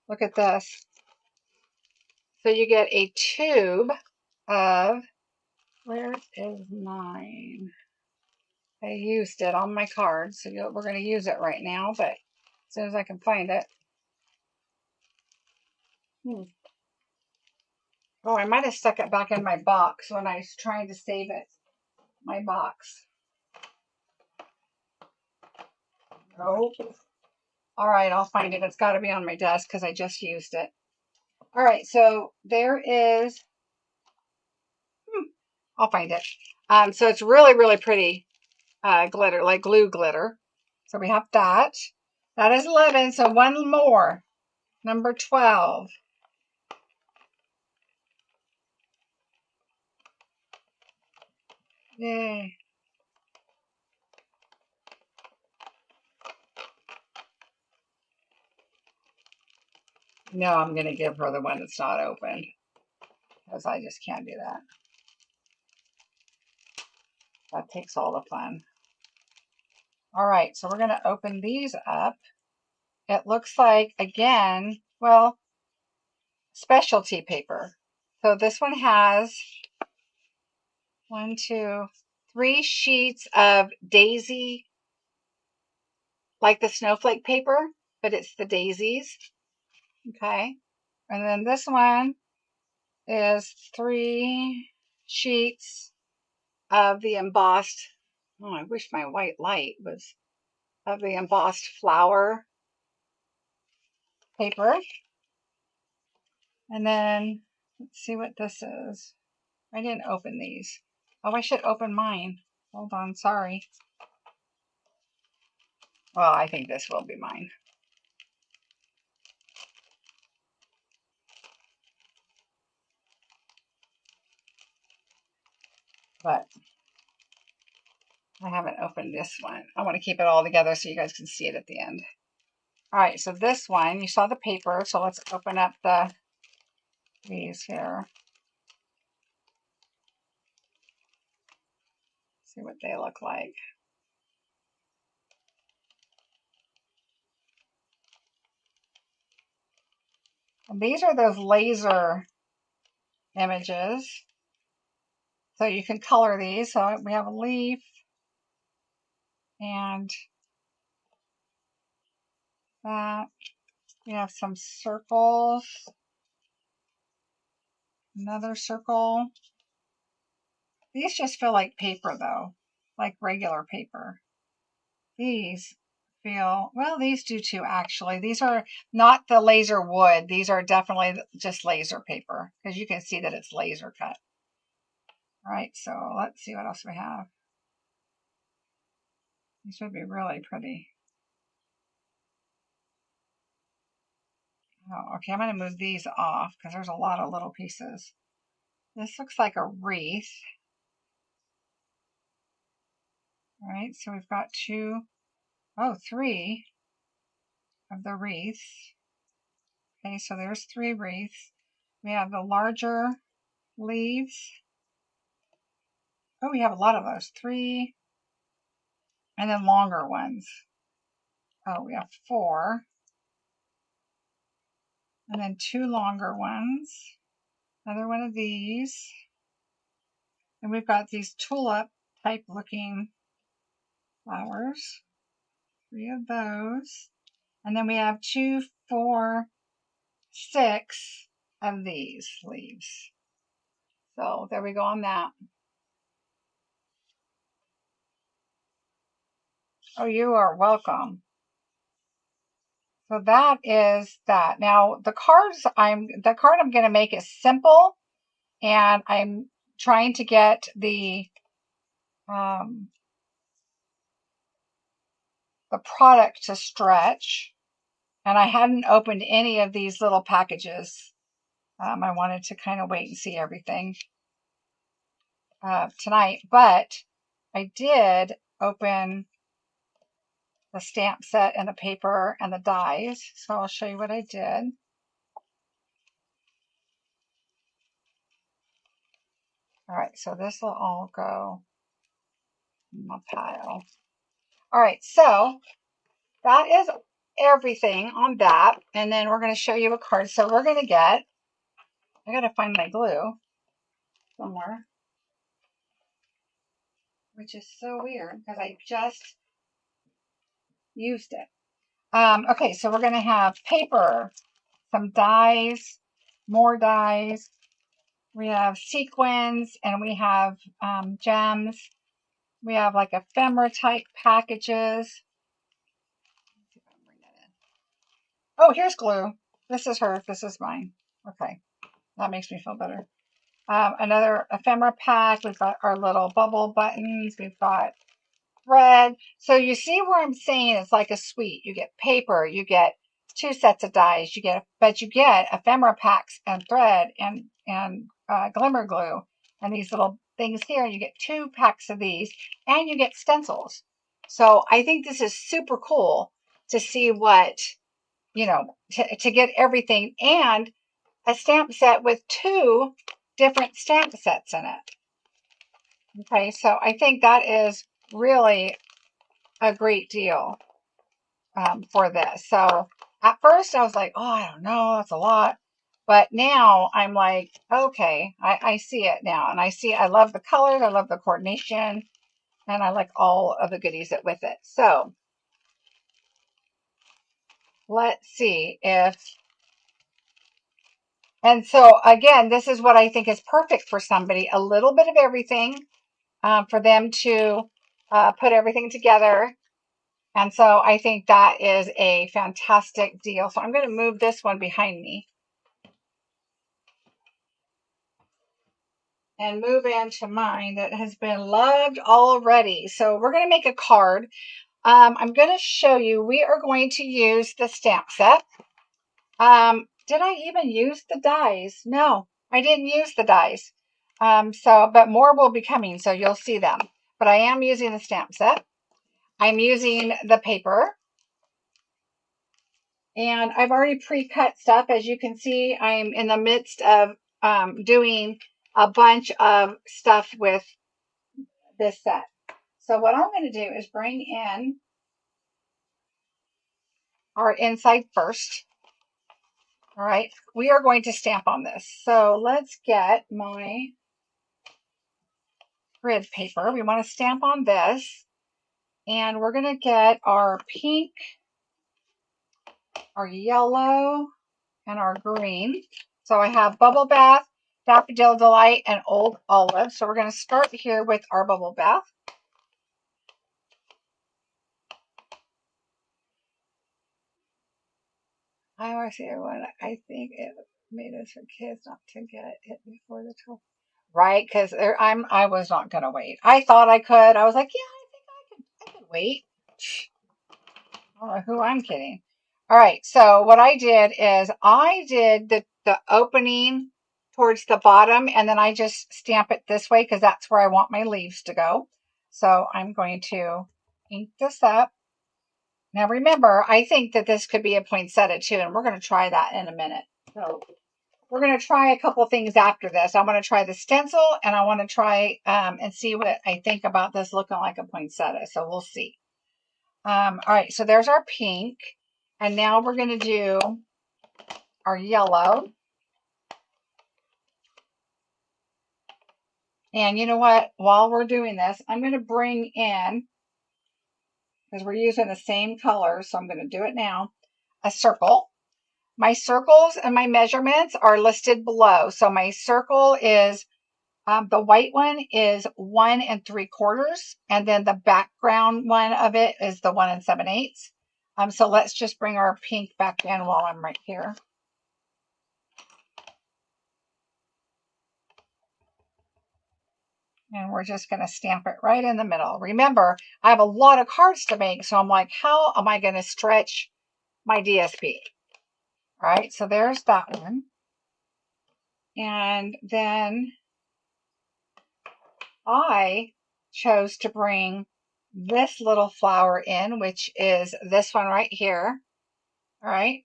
Look at this. So you get a tube of, where is mine? I used it on my card, so we're going to use it right now, but as soon as I can find it. Oh, I might have stuck it back in my box when I was trying to save it. My box. Oh. All right, I'll find it. It's got to be on my desk because I just used it. All right, so there is, I'll find it. So it's really, really pretty glitter, like glue glitter. So we have that. That is 11, so one more. Number 12. Yay. No, I'm going to give her the one that's not opened. Because I just can't do that. That takes all the fun. All right, so we're going to open these up. It looks like, again, well, specialty paper. So this one has 1, 2, 3 sheets of daisy, like the snowflake paper, but it's the daisies. Okay. And then this one is 3 sheets of the embossed, oh, I wish my white light was, of the embossed flower paper. And then let's see what this is. I didn't open these. Oh, I should open mine. Hold on, sorry. Well, I think this will be mine. But I haven't opened this one. I want to keep it all together so you guys can see it at the end. All right, so this one, you saw the paper, so let's open up these here. See what they look like. And these are those laser images. So you can color these. So we have a leaf and that. We have some circles. Another circle. These just feel like paper though, like regular paper. These feel, well, these do too actually. These are not the laser wood. These are definitely just laser paper because you can see that it's laser cut. All right, so let's see what else we have. These would be really pretty. Oh, okay, I'm going to move these off because there's a lot of little pieces. This looks like a wreath. All right, so we've got 3 of the wreaths. Okay, so there's 3 wreaths. We have the larger leaves. Oh, we have a lot of those. 3, and then longer ones. Oh, we have 4. And then 2 longer ones. Another one of these. And we've got these tulip type looking flowers. 3 of those. And then we have 2, 4, 6 of these leaves. So there we go on that. Oh, you are welcome. So that is that. Now the card I'm going to make is simple, and I'm trying to get the product to stretch, and I hadn't opened any of these little packages. I wanted to kind of wait and see everything tonight, but I did open the stamp set and the paper and the dies, so I'll show you what I did. All right, so this will all go in my pile. All right, so that is everything on that, and then we're going to show you a card. So we're going to get, I got to find my glue somewhere, which is so weird because I just used it. Okay, so we're going to have paper, some dies, more dies. We have sequins, and we have gems. We have like ephemera type packages. Oh, here's glue. This is hers. This is mine. Okay, that makes me feel better. Another ephemera pack. We've got our little bubble buttons. We've got thread. So you see where I'm saying it's like a suite. You get paper. You get 2 sets of dies. But you get ephemera packs and thread and glimmer glue and these little things here. You get 2 packs of these, and you get stencils. So I think this is super cool to see what, to get everything, and a stamp set with 2 different stamp sets in it. Okay, so I think that is really a great deal for this. So at first I was like, oh, I don't know, that's a lot. But now I'm like, okay, I see it now. And I love the colors, I love the coordination, and I like all of the goodies that with it. So let's see if And so again, this is what I think is perfect for somebody, a little bit of everything, for them to put everything together. And so I think that is a fantastic deal. So I'm going to move this one behind me and move into mine that has been loved already. So we're going to make a card. I'm going to show you, we are going to use the stamp set. Did I even use the dies? No, I didn't use the dies. But more will be coming, so you'll see them. But I am using the stamp set. I'm using the paper. And I've already pre-cut stuff. As you can see, I'm in the midst of doing a bunch of stuff with this set. So what I'm going to do is bring in our inside first. All right, we are going to stamp on this. So let's get my grid paper. We want to stamp on this. And we're going to get our pink, our yellow, and our green. So I have Bubble Bath, Daffodil Delight, and Old Olive. So we're going to start here with our Bubble Bath. I always say, I think it made us for kids not to get it before the 12th. Right, because I was not going to wait. I thought I could. I was like, yeah, I could wait. I don't know who I'm kidding. All right, so what I did is I did the opening towards the bottom, and then I just stamp it this way because that's where I want my leaves to go. So I'm going to ink this up. Now remember, I think that this could be a poinsettia too, and we're going to try that in a minute. So we're going to try a couple things after this. I want to try the stencil, and I want to try and see what I think about this looking like a poinsettia. So we'll see. All right, so there's our pink. And now we're going to do our yellow. And you know what? While we're doing this, I'm going to bring in, because we're using the same color, so I'm going to do it now, a circle. My circles and my measurements are listed below. So my circle is, the white one is 1 3/4, and then the background one of it is the 1 7/8. So let's just bring our pink back in while I'm right here. And we're just going to stamp it right in the middle. Remember, I have a lot of cards to make, so I'm like, how am I going to stretch my DSP? All right, so there's that one. And then I chose to bring this little flower in, which is this one right here. All right,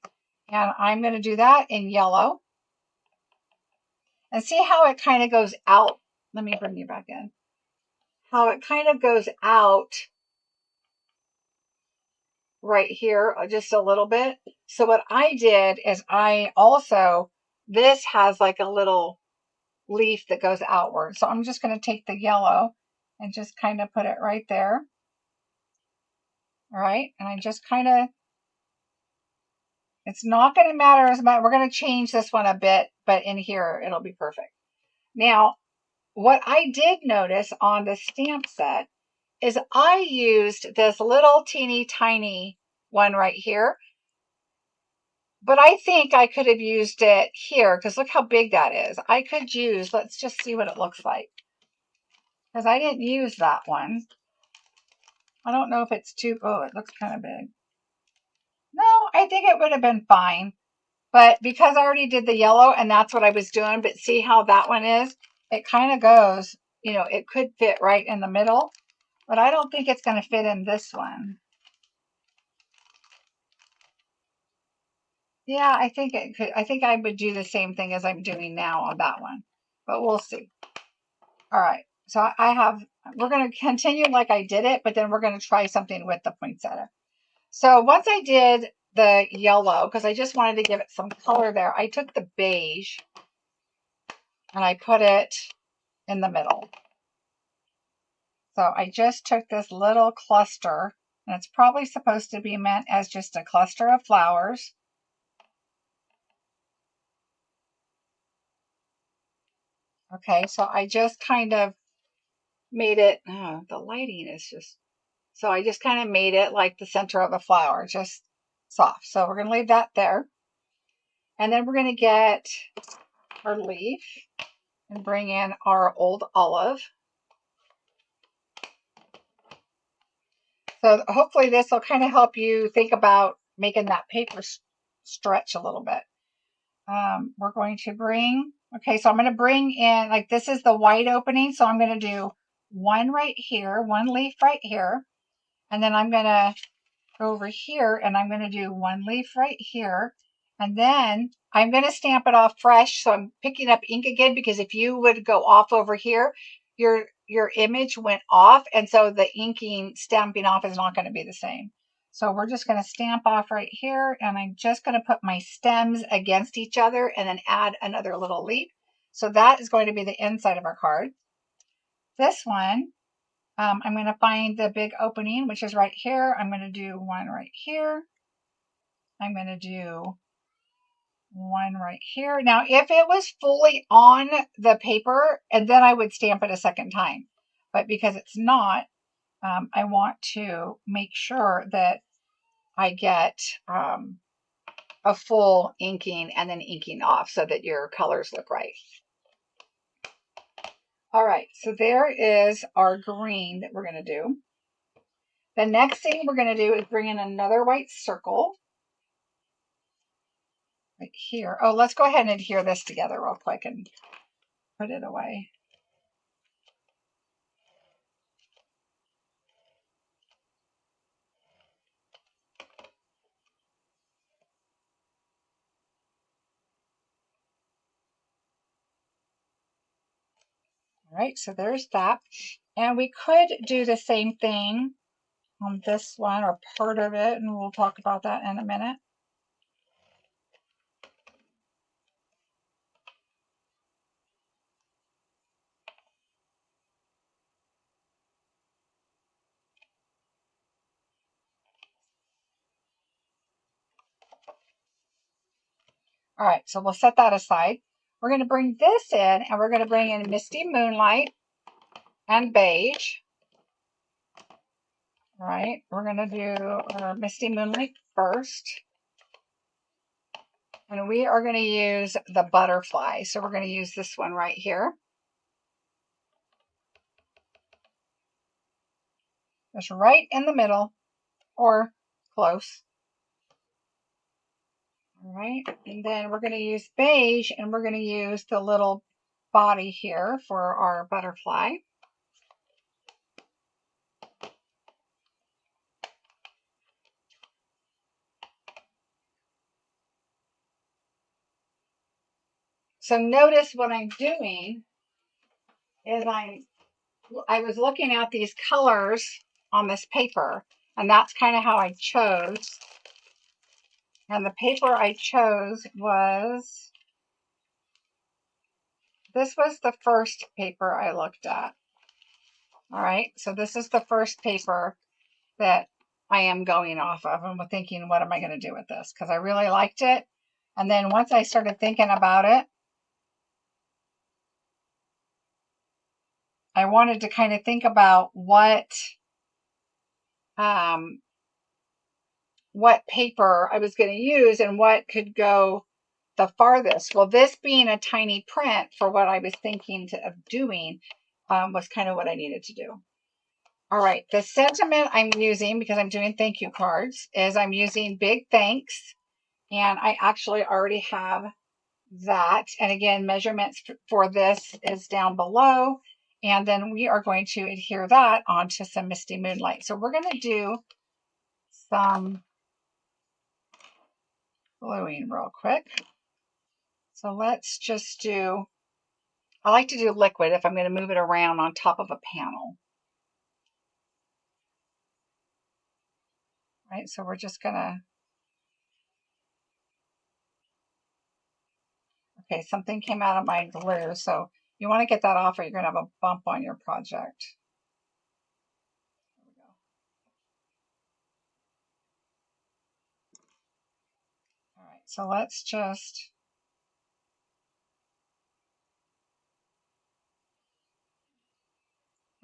and I'm going to do that in yellow. And see how it kind of goes out. Let me bring you back in. How it kind of goes out right here just a little bit. So what I did is this has like a little leaf that goes outward. So I'm just going to take the yellow and just kind of put it right there. All right. And I just kind of, it's not going to matter as much. We're going to change this one a bit, but in here it'll be perfect. Now, what I did notice on the stamp set is I used this little teeny tiny one right here. But I think I could have used it here because look how big that is. I could use, let's just see what it looks like. Because I didn't use that one. I don't know if it's too, oh, it looks kind of big. No, I think it would have been fine. But because I already did the yellow and that's what I was doing, but see how that one is? It kind of goes, it could fit right in the middle. But I don't think it's going to fit in this one. Yeah, I think it could. I think I would do the same thing as I'm doing now on that one. But we'll see. All right, so we're going to continue like I did it, but then we're going to try something with the poinsettia. So once I did the yellow, because I just wanted to give it some color there, I took the beige and I put it in the middle. So I just took this little cluster, and it's probably supposed to be meant as just a cluster of flowers. Okay, so I just kind of made it, oh, the lighting is just, so I just kind of made it like the center of the flower, just soft. So we're going to leave that there. And then we're going to get our leaf and bring in our old olive. So hopefully this will kind of help you think about making that paper stretch a little bit. We're going to bring, okay, so I'm going to bring in, like this is the white opening. So I'm going to do one right here, one leaf right here. And then I'm going to go over here and I'm going to do one leaf right here. And then I'm going to stamp it off fresh. So I'm picking up ink again, because if you would go off over here, your image went off. And so the inking stamping off is not going to be the same. So we're just going to stamp off right here. And I'm just going to put my stems against each other and then add another little leaf. So that is going to be the inside of our card. This one, I'm going to find the big opening, which is right here. I'm going to do one right here. I'm going to do one right here. Now, if it was fully on the paper, and then I would stamp it a second time. But because it's not, I want to make sure that I get a full inking and then inking off so that your colors look right. All right, so there is our green that we're going to do. The next thing we're going to do is bring in another white circle right here. Oh, let's go ahead and adhere this together real quick and put it away. All right, so there's that. And we could do the same thing on this one, or part of it, and we'll talk about that in a minute. All right, so we'll set that aside. We're going to bring this in, and we're going to bring in Misty Moonlight and Beige. All right, we're going to do our Misty Moonlight first. And we are going to use the butterfly. So we're going to use this one right here. Just right in the middle, or close. All right, and then we're going to use beige, and we're going to use the little body here for our butterfly. So notice what I'm doing is I was looking at these colors on this paper, and that's kind of how I chose. And the paper I chose was, this was the first paper I looked at. All right, so this is the first paper that I am going off of, and we're thinking, what am I going to do with this? Because I really liked it. And then once I started thinking about it, I wanted to kind of think about what paper I was going to use and what could go the farthest. Well, this being a tiny print for what I was thinking of doing was kind of what I needed to do. All right, the sentiment I'm using, because I'm doing thank you cards, is I'm using Big Thanks. And I actually already have that. And again, measurements for this is down below. And then we are going to adhere that onto some Misty Moonlight. So we're going to do some gluing real quick. So let's just do, I like to do liquid if I'm going to move it around on top of a panel. Right, so we're just going to, okay, something came out of my glue. So you want to get that off or you're going to have a bump on your project. There we go. All right, so let's just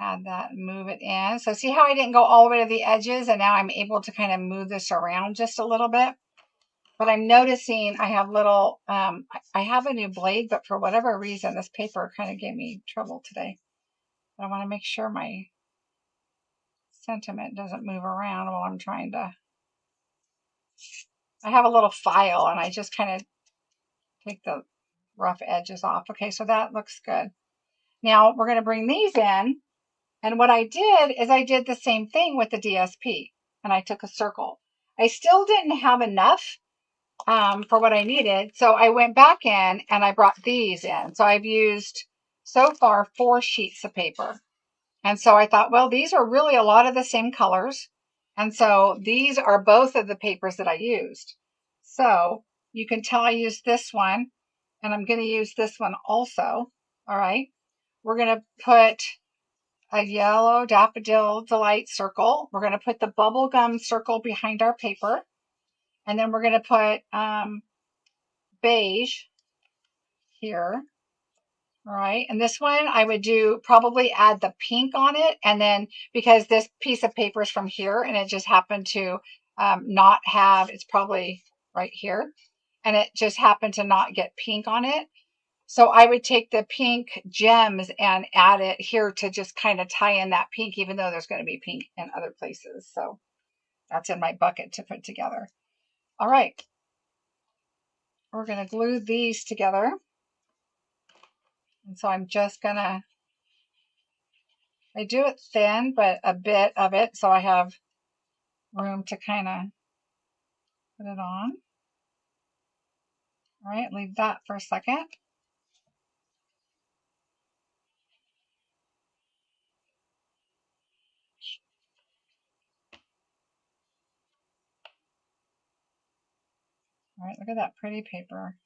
add that and move it in. So see how I didn't go all the way to the edges, and now I'm able to kind of move this around just a little bit. But I'm noticing I have little, I have a new blade, but for whatever reason, this paper kind of gave me trouble today. But I want to make sure my sentiment doesn't move around while I'm trying to. I have a little file and I just kind of take the rough edges off. Okay, so that looks good. Now we're going to bring these in. And what I did is I did the same thing with the DSP and I took a circle. I still didn't have enough for what I needed. So I went back in and I brought these in. So I've used so far 4 sheets of paper. And so I thought, well, these are really a lot of the same colors. And so these are both of the papers that I used. So you can tell I used this one and I'm going to use this one also. All right. We're going to put a yellow Daffodil Delight circle. We're going to put the bubblegum circle behind our paper. And then we're going to put beige here. All right. And this one I would do probably add the pink on it. And then because this piece of paper is from here and it just happened to not have, it's probably right here. And it just happened to not get pink on it. So I would take the pink gems and add it here to just kind of tie in that pink, even though there's going to be pink in other places. So that's in my bucket to put together. All right. We're going to glue these together. And so I'm just going to, I do it thin, but a bit of it, so I have room to kind of put it on. All right, leave that for a second. All right, look at that pretty paper.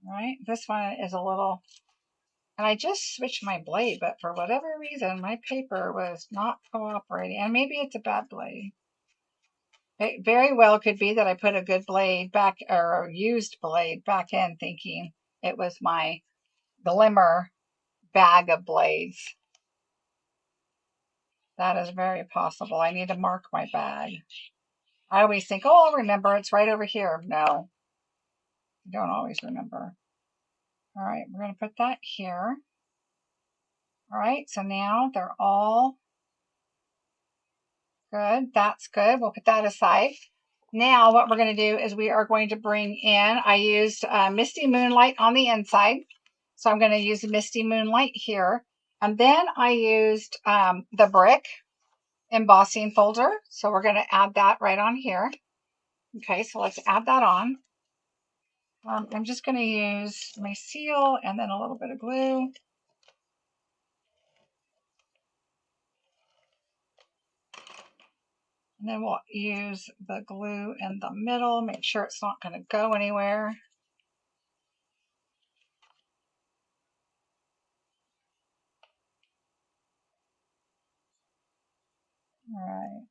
All right, this one is a little, and I just switched my blade, but for whatever reason, my paper was not cooperating. And maybe it's a bad blade. It very well could be that I put a good blade back, or a used blade back in, thinking it was my Glimmer bag of blades. That is very possible. I need to mark my bag. I always think, oh, I'll remember. It's right over here. No, I don't always remember. All right, we're going to put that here. All right, so now they're all good. That's good. We'll put that aside. Now what we're going to do is we are going to bring in, I used Misty Moonlight on the inside. So I'm going to use Misty Moonlight here. And then I used the brick embossing folder. So we're going to add that right on here. Okay, so let's add that on. I'm just going to use my seal and then a little bit of glue. And then we'll use the glue in the middle, make sure it's not going to go anywhere. All right.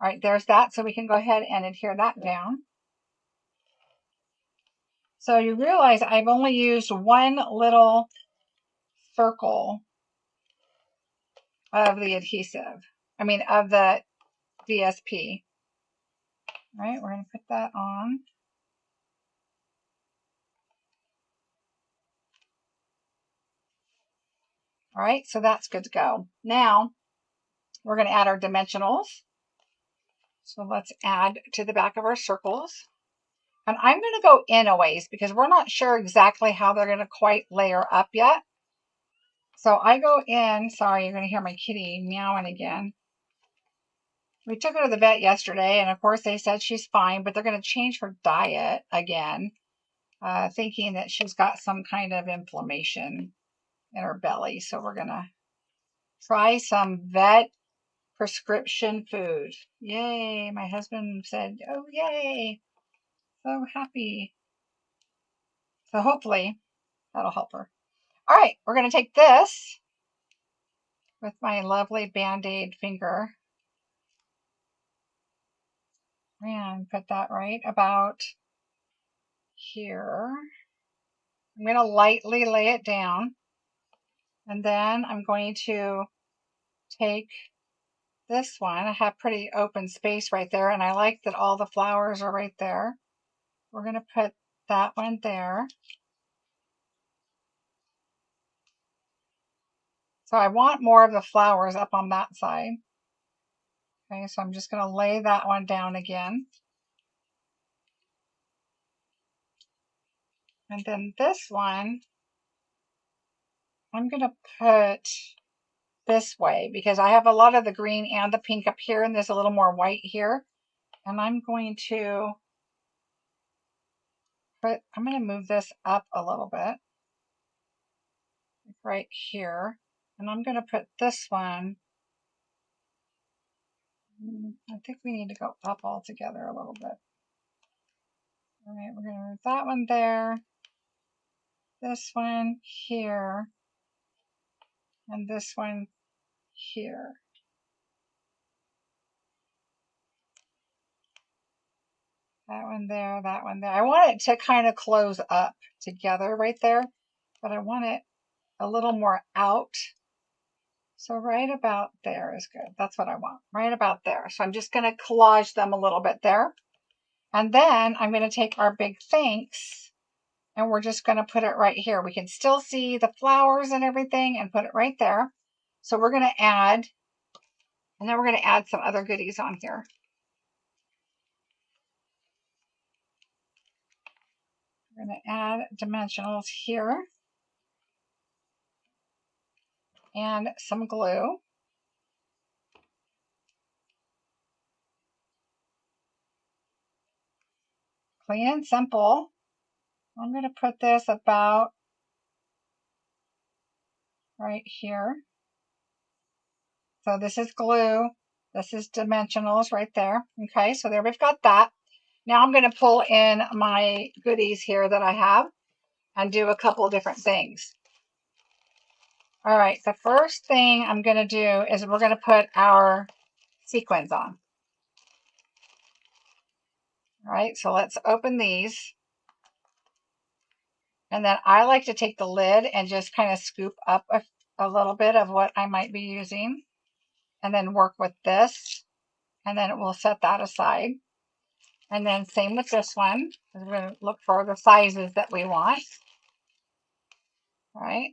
All right, there's that. So we can go ahead and adhere that down. So you realize I've only used one little circle of the adhesive. I mean, of the DSP. All right, we're going to put that on. All right, so that's good to go. Now we're going to add our dimensionals. So let's add to the back of our circles. And I'm going to go in a ways because we're not sure exactly how they're going to quite layer up yet. So I go in, sorry, you're going to hear my kitty meowing again. We took her to the vet yesterday, and of course they said she's fine, but they're going to change her diet again, thinking that she's got some kind of inflammation in her belly. So we're going to try some vet prescription food. Yay. My husband said, oh, yay. So happy. So hopefully that'll help her. All right, we're going to take this with my lovely Band-Aid finger and put that right about here. I'm going to lightly lay it down. And then I'm going to take this one. I have pretty open space right there, and I like that all the flowers are right there. We're going to put that one there. So I want more of the flowers up on that side. Okay, so I'm just going to lay that one down again. And then this one, I'm going to put this way because I have a lot of the green and the pink up here, and there's a little more white here. And I'm going to move this up a little bit right here. And I'm going to put this one, I think we need to go up all together a little bit. All right, we're going to move that one there, this one here, and this one here. That one there, that one there. I want it to kind of close up together right there, but I want it a little more out. So right about there is good. That's what I want, right about there. So I'm just going to collage them a little bit there. And then I'm going to take our big thanks and we're just going to put it right here. We can still see the flowers and everything and put it right there. So we're going to add, and then we're going to add some other goodies on here. We're going to add dimensionals here and some glue. Clean and simple. I'm going to put this about right here. So this is glue. This is dimensionals right there. Okay, so there we've got that. Now I'm going to pull in my goodies here that I have and do a couple of different things. All right, the first thing I'm going to do is we're going to put our sequins on. All right, so let's open these. And then I like to take the lid and just kind of scoop up a little bit of what I might be using and then work with this. And then we'll set that aside. And then same with this one. We're going to look for the sizes that we want. All right.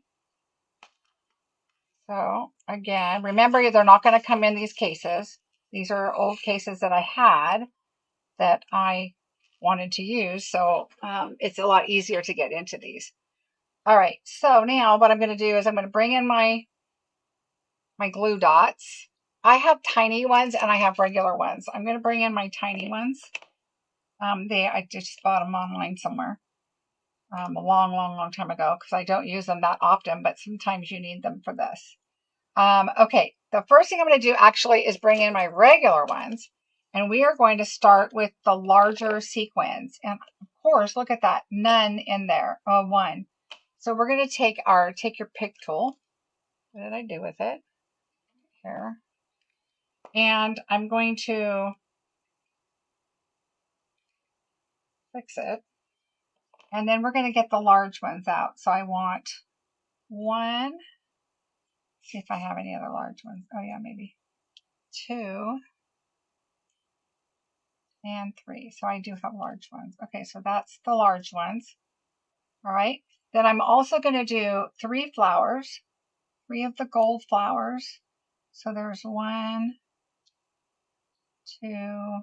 So again, remember they're not going to come in these cases. These are old cases that I had that I wanted to use. So it's a lot easier to get into these. All right. So now what I'm going to do is I'm going to bring in my glue dots. I have tiny ones and I have regular ones. I'm going to bring in my tiny ones. I just bought them online somewhere a long time ago because I don't use them that often, but sometimes you need them for this. Okay, the first thing I'm going to do actually is bring in my regular ones, and we are going to start with the larger sequins. And of course, look at that, none in there, one. So we're going to take your pick tool. What did I do with it? Here. And I'm going to fix it. And then we're going to get the large ones out. So I want one. See if I have any other large ones. Oh yeah, maybe 2 and 3. So I do have large ones. Okay, so that's the large ones. All right. Then I'm also going to do 3 flowers, 3 of the gold flowers. So there's 1, 2,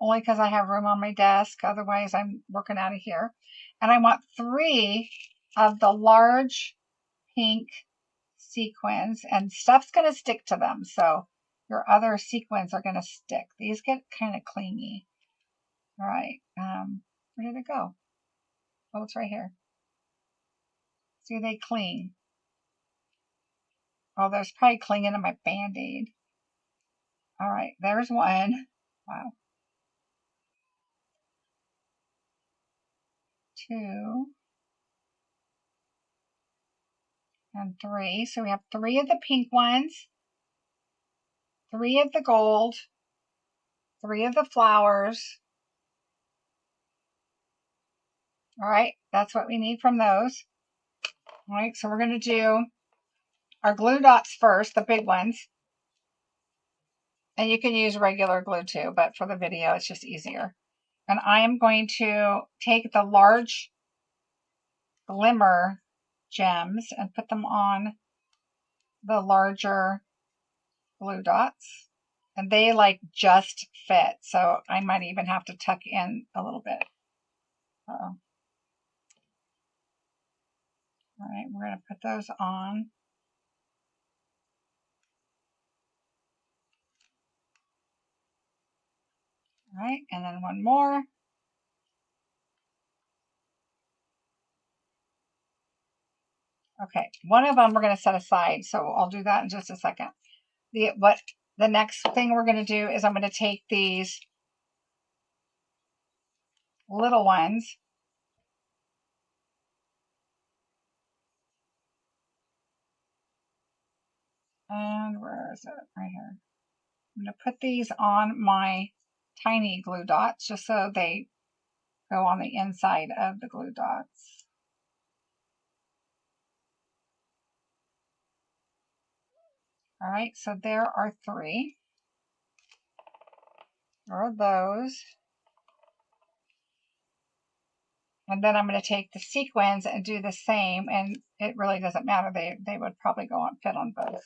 only because I have room on my desk. Otherwise, I'm working out of here. And I want 3 of the large pink sequins, and stuff's going to stick to them. So your other sequins are going to stick. These get kind of clingy. All right. Where did it go? Oh, it's right here. See, they cling. Oh, there's probably clinging to my Band-Aid. All right, there's 1. Wow. 2 and 3. So we have 3 of the pink ones, 3 of the gold, 3 of the flowers, All right, that's what we need from those. All right, so we're going to do our glue dots first, the big ones. And you can use regular glue too, but for the video, it's just easier. And I am going to take the large glimmer gems and put them on the larger glue dots. And they like just fit, so I might even have to tuck in a little bit. Uh-oh. All right, we're going to put those on. All right, and then one more. Okay, one of them we're going to set aside, so I'll do that in just a second. The next thing we're going to do is I'm going to take these little ones and where is it? Right here. I'm going to put these on my tiny glue dots just so they go on the inside of the glue dots. All right, so there are 3. There are those. And then I'm going to take the sequins and do the same, and it really doesn't matter. They would probably go on, fit on both.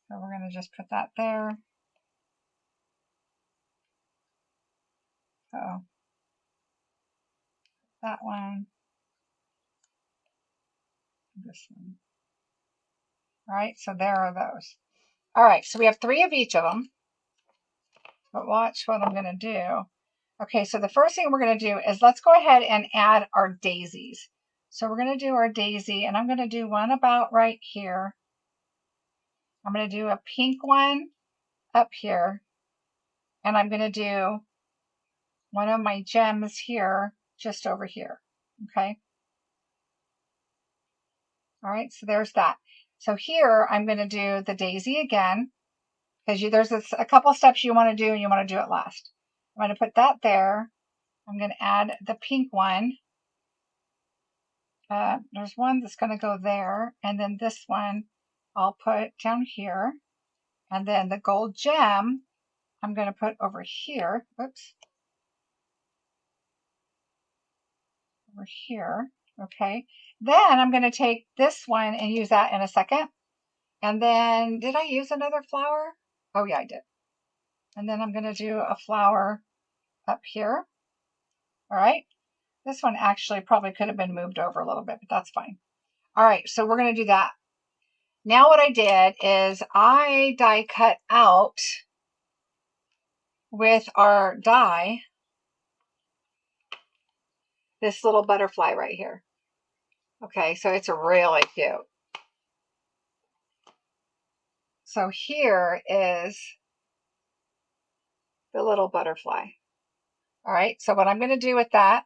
So we're going to just put that there. So that one, this one. All right, so there are those. All right, so we have 3 of each of them. But watch what I'm going to do. Okay, so the first thing we're going to do is let's go ahead and add our daisies. So we're going to do our daisy, and I'm going to do one about right here. I'm going to do a pink one up here, and I'm going to do one of my gems here, just over here. Okay. All right, so there's that. So here I'm going to do the daisy again, because there's a couple steps you want to do, and you want to do it last. I'm going to put that there. I'm going to add the pink one. There's one that's going to go there, and then this one I'll put down here, and then the gold gem I'm going to put over here. Oops. Over here. Okay. Then I'm going to take this one and use that in a second. And then, did I use another flower? Oh yeah, I did. And then I'm going to do a flower up here. All right. This one actually probably could have been moved over a little bit, but that's fine. All right, so we're going to do that. Now what I did is I die cut out with our die this little butterfly right here. Okay, so it's really cute. So here is the little butterfly. All right, so what I'm going to do with that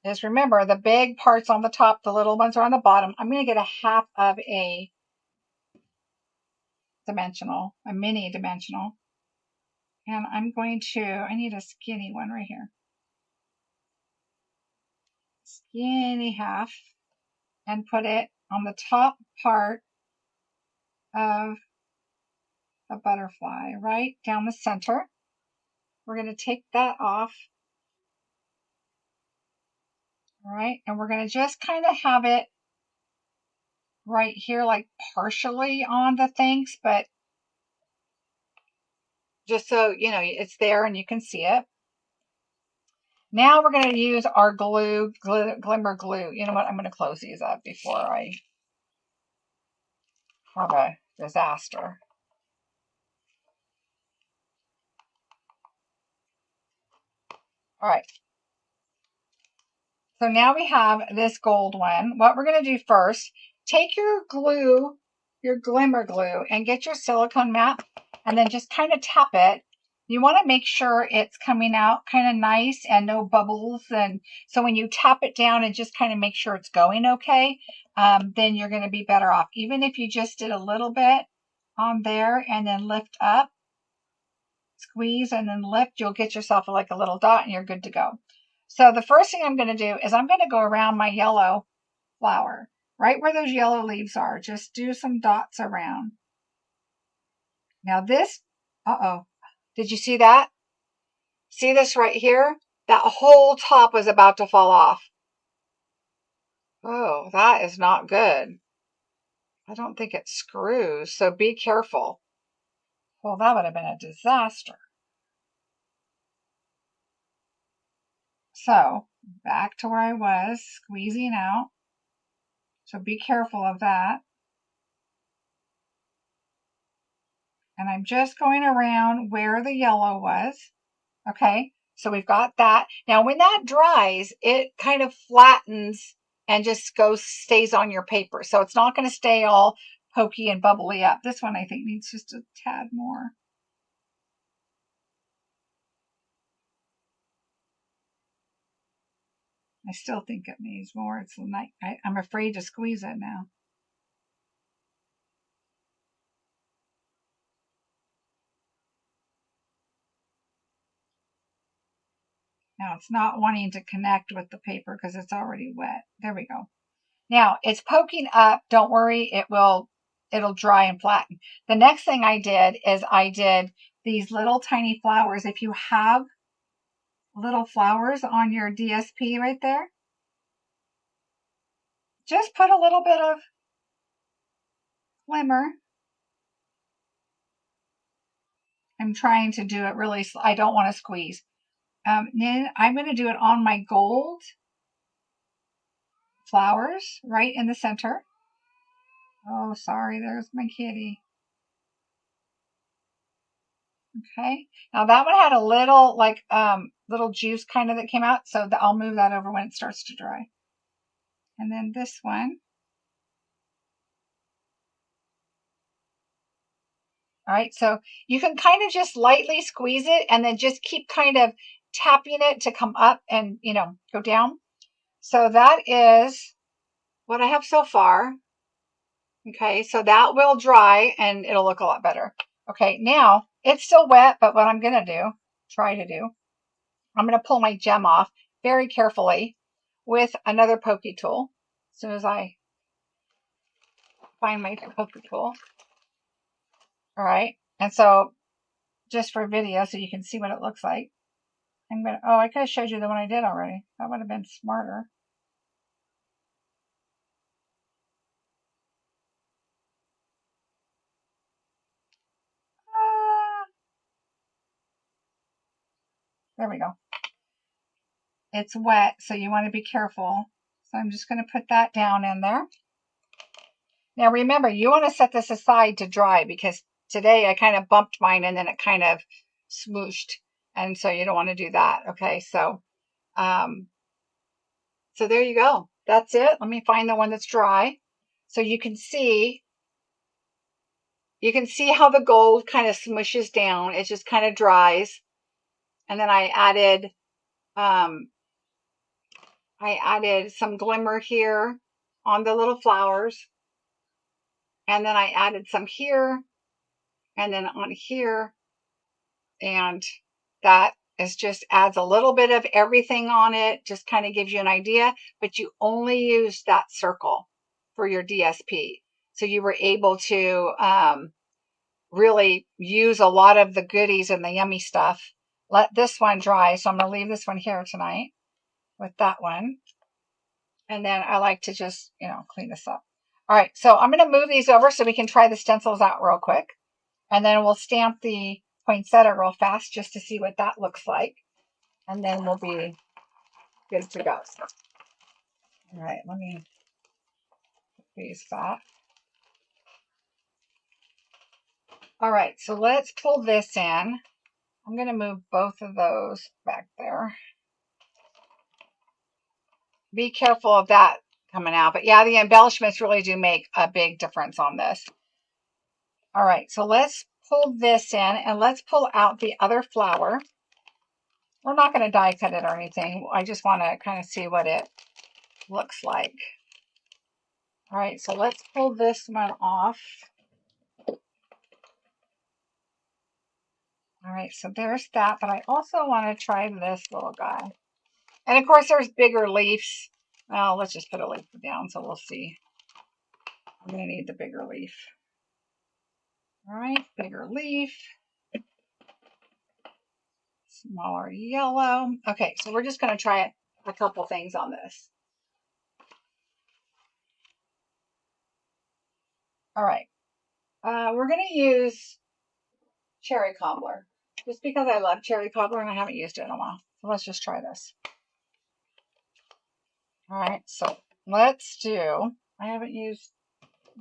is, remember, the big parts on the top, the little ones are on the bottom. I'm going to get a half of a dimensional, a mini dimensional. And I'm going to, I need a skinny one right here. Skinny half, and put it on the top part of the butterfly, right down the center. We're going to take that off. All right, and we're going to just kind of have it right here, like partially on the things, but just so you know it's there and you can see it. Now we're going to use our glimmer glue. You know what? I'm going to close these up before I have a disaster. All right. So now we have this gold one. What we're going to do first, take your glue, your glimmer glue, and get your silicone mat, and then just kind of tap it. You want to make sure it's coming out kind of nice and no bubbles. And so when you tap it down and just kind of make sure it's going okay, then you're going to be better off. Even if you just did a little bit on there and then lift up, squeeze and then lift, you'll get yourself like a little dot and you're good to go. So the first thing I'm going to do is I'm going to go around my yellow flower, right where those yellow leaves are. Just do some dots around. Now this, did you see that? See this right here? That whole top was about to fall off. Oh, that is not good. I don't think it screws, so be careful. Well, that would have been a disaster. So, back to where I was, squeezing out. So be careful of that. And I'm just going around where the yellow was. Okay, so we've got that. Now, when that dries, it kind of flattens and just stays on your paper. So it's not going to stay all pokey and bubbly up. This one I think needs just a tad more. I still think it needs more. It's like I'm afraid to squeeze it now. Now it's not wanting to connect with the paper because it's already wet. There we go. Now it's poking up. Don't worry, it'll dry and flatten. The next thing I did is I did these little tiny flowers. If you have little flowers on your DSP right there, just put a little bit of glimmer. I'm trying to do it really, I don't want to squeeze. Then I'm going to do it on my gold flowers right in the center. Oh, sorry, there's my kitty. Okay, now that one had a little little juice kind of that came out, so I'll move that over when it starts to dry. And then this one. All right, so you can kind of just lightly squeeze it and then just keep kind of tapping it to come up and, go down. So that is what I have so far. Okay, so that will dry and it'll look a lot better. Okay, now it's still wet, but what I'm going to try to do, I'm going to pull my gem off very carefully with another pokey tool. As soon as I find my pokey tool. All right, and so just for video so you can see what it looks like. I could have showed you the one I did already. That would have been smarter. There we go. It's wet, so you want to be careful. So I'm just going to put that down in there. Now remember, you want to set this aside to dry because today I kind of bumped mine and then it kind of smooshed. And so you don't want to do that. Okay, so there you go. That's it. Let me find the one that's dry. So you can see how the gold kind of smushes down. It just kind of dries. And then I added some glimmer here on the little flowers. And then I added some here and then on here. And that just adds a little bit of everything on it. Just kind of gives you an idea, but you only use that circle for your DSP. So you were able to really use a lot of the goodies and the yummy stuff. Let this one dry. So I'm going to leave this one here tonight with that one. And then I like to just, clean this up. All right, so I'm going to move these over so we can try the stencils out real quick. And then we'll stamp the poinsettia real fast just to see what that looks like. And then we'll be good to go. All right, let me use that. All right, so let's pull this in. I'm going to move both of those back there. Be careful of that coming out. But yeah, the embellishments really do make a big difference on this. All right, so let's pull this in and let's pull out the other flower. We're not going to die cut it or anything. I just want to kind of see what it looks like. All right, so let's pull this one off. All right, so there's that, but I also want to try this little guy. And of course, there's bigger leaves. Well, let's just put a leaf down so we'll see. We're going to need the bigger leaf. All right, bigger leaf. Smaller yellow. Okay, so we're just going to try a couple things on this. All right. We're going to use cherry cobbler. Just because I love cherry cobbler and I haven't used it in a while. So let's just try this. All right, so let's do, I haven't used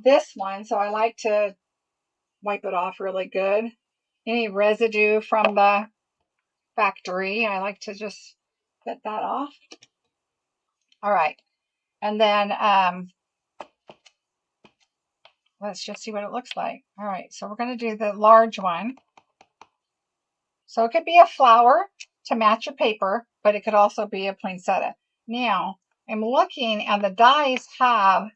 this one, so I like to wipe it off really good. Any residue from the factory, I like to just get that off. All right, and then let's just see what it looks like. All right, so we're going to do the large one. So it could be a flower to match your paper, but it could also be a poinsettia. Now, I'm looking and the dies have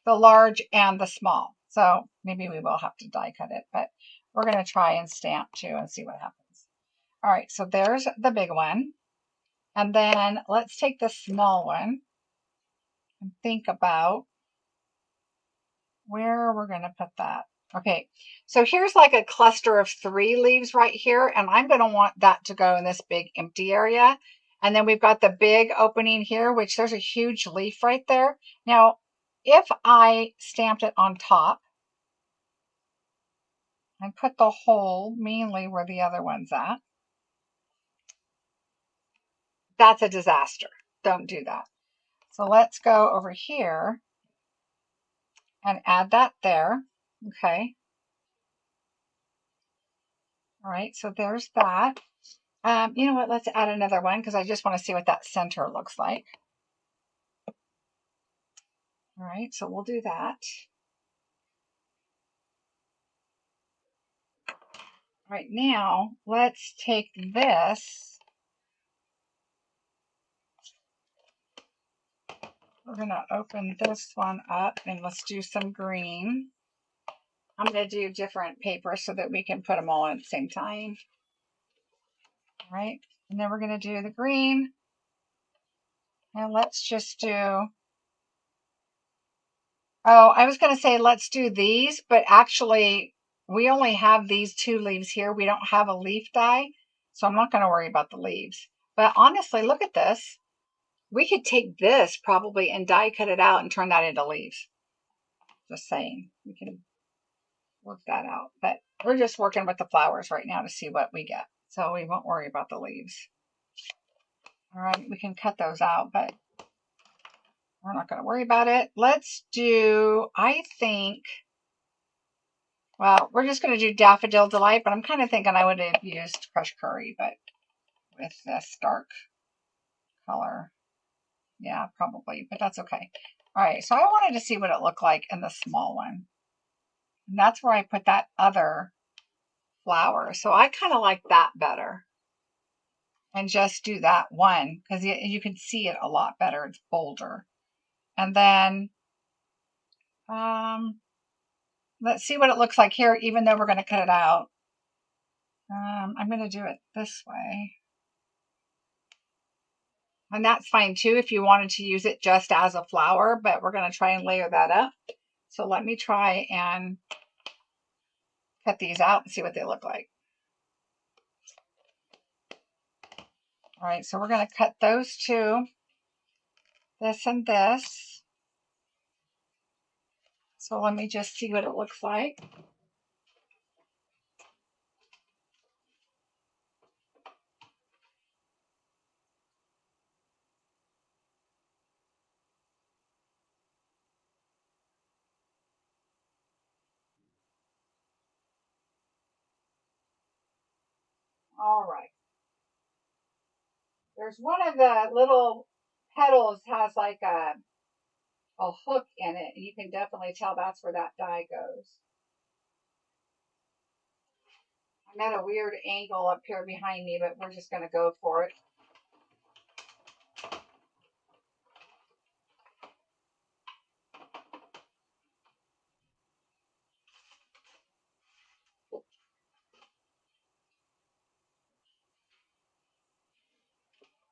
the large and the small. So maybe we will have to die cut it, but we're going to try and stamp too and see what happens. All right, so there's the big one. And then let's take the small one and think about where we're going to put that. Okay, so here's like a cluster of 3 leaves right here, and I'm going to want that to go in this big empty area. And then we've got the big opening here, which there's a huge leaf right there. Now, if I stamped it on top and put the hole mainly where the other one's at, that's a disaster. Don't do that. So let's go over here and add that there. Okay. All right, so there's that. You know what? Let's add another one because I just want to see what that center looks like. All right, so we'll do that. All right, now let's take this. We're going to open this one up and let's do some green. I'm going to do different papers so that we can put them all in at the same time. All right, and then we're going to do the green. And let's just do, oh, I was going to say let's do these, but actually we only have these 2 leaves here. We don't have a leaf die, so I'm not going to worry about the leaves. But honestly, look at this. We could take this probably and die cut it out and turn that into leaves. Just saying, we can work that out. But we're just working with the flowers right now to see what we get. So we won't worry about the leaves. All right, we can cut those out, but we're not going to worry about it. Let's do, I think, well, we're just going to do Daffodil Delight, but I'm kind of thinking I would have used Crushed Curry, but with this dark color. Yeah, probably, but that's okay. All right, so I wanted to see what it looked like in the small one. And that's where I put that other flower. So I kind of like that better. And just do that one because you can see it a lot better. It's bolder. And then let's see what it looks like here, even though we're going to cut it out. I'm going to do it this way. And that's fine too if you wanted to use it just as a flower, but we're going to try and layer that up. So let me try and cut these out and see what they look like. All right, so we're going to cut those 2, this and this. So let me just see what it looks like. All right. There's one of the little petals has like a hook in it. You can definitely tell that's where that dye goes. I'm at a weird angle up here behind me, but we're just going to go for it.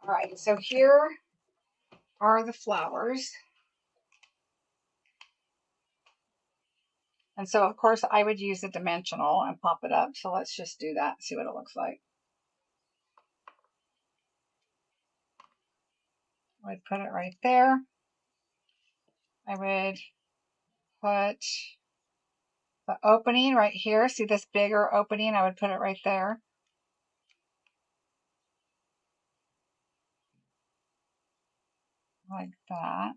All right, so here are the flowers. And so, of course, I would use a dimensional and pop it up. So let's just do that, see what it looks like. I would put it right there. I would put the opening right here. See this bigger opening? I would put it right there. Like that.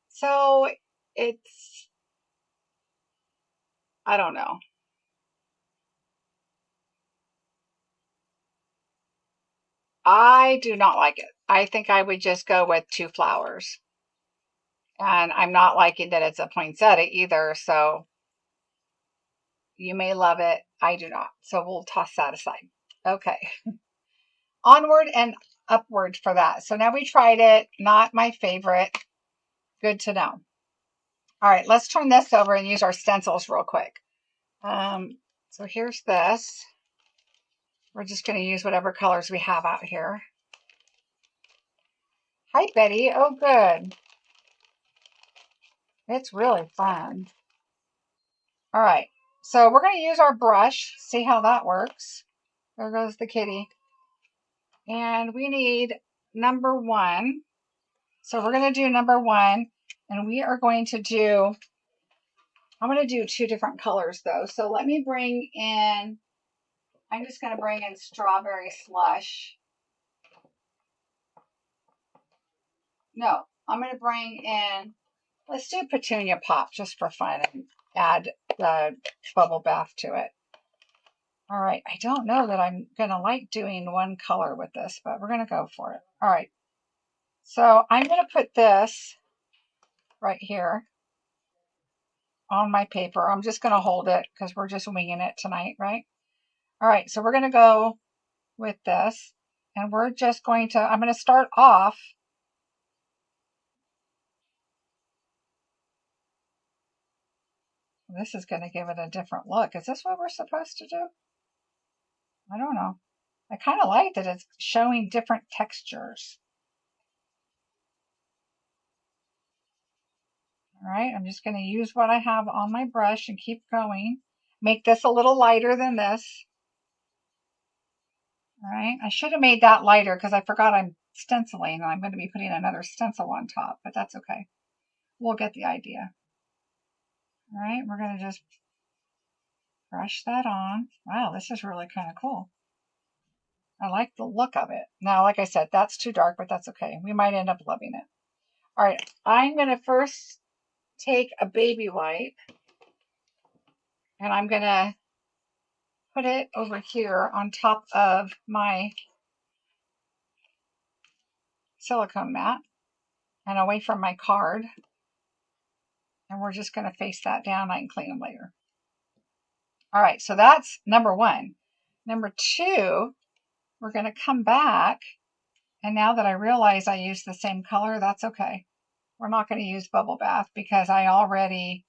So it's, I don't know. I do not like it. I think I would just go with 2 flowers. And I'm not liking that it's a poinsettia either. So you may love it. I do not. So we'll toss that aside. Okay. Onward and upward for that. So now we tried it. Not my favorite. Good to know. All right, let's turn this over and use our stencils real quick. So here's this. We're just going to use whatever colors we have out here. Hi, Betty. Oh, good. It's really fun. All right, so we're going to use our brush. See how that works. There goes the kitty. And we need number 1. So we're going to do number 1. And we are going to do, I'm going to do 2 different colors though. So let me bring in, I'm just going to bring in Strawberry Slush. No, I'm going to bring in, let's do Petunia Pop just for fun and add the bubble bath to it. All right, I don't know that I'm going to like doing one color with this, but we're going to go for it. All right, so I'm going to put this right here on my paper. I'm just going to hold it because we're just winging it tonight, right? All right, so we're going to go with this, and we're just going to, I'm going to start off this is going to give it a different look. Is this what we're supposed to do? I don't know. I kind of like that it's showing different textures. All right, I'm just going to use what I have on my brush and keep going. Make this a little lighter than this. All right, I should have made that lighter because I forgot I'm stenciling and I'm going to be putting another stencil on top, but that's okay. We'll get the idea. All right, we're going to just brush that on. Wow, this is really kind of cool. I like the look of it. Now, like I said, that's too dark, but that's okay. We might end up loving it. All right, I'm going to first take a baby wipe and I'm going to put it over here on top of my silicone mat and away from my card. And we're just going to face that down. I can clean them later. All right, so that's number 1. Number 2, we're going to come back. And now that I realize I used the same color, that's okay. We're not going to use Bubble Bath because I already,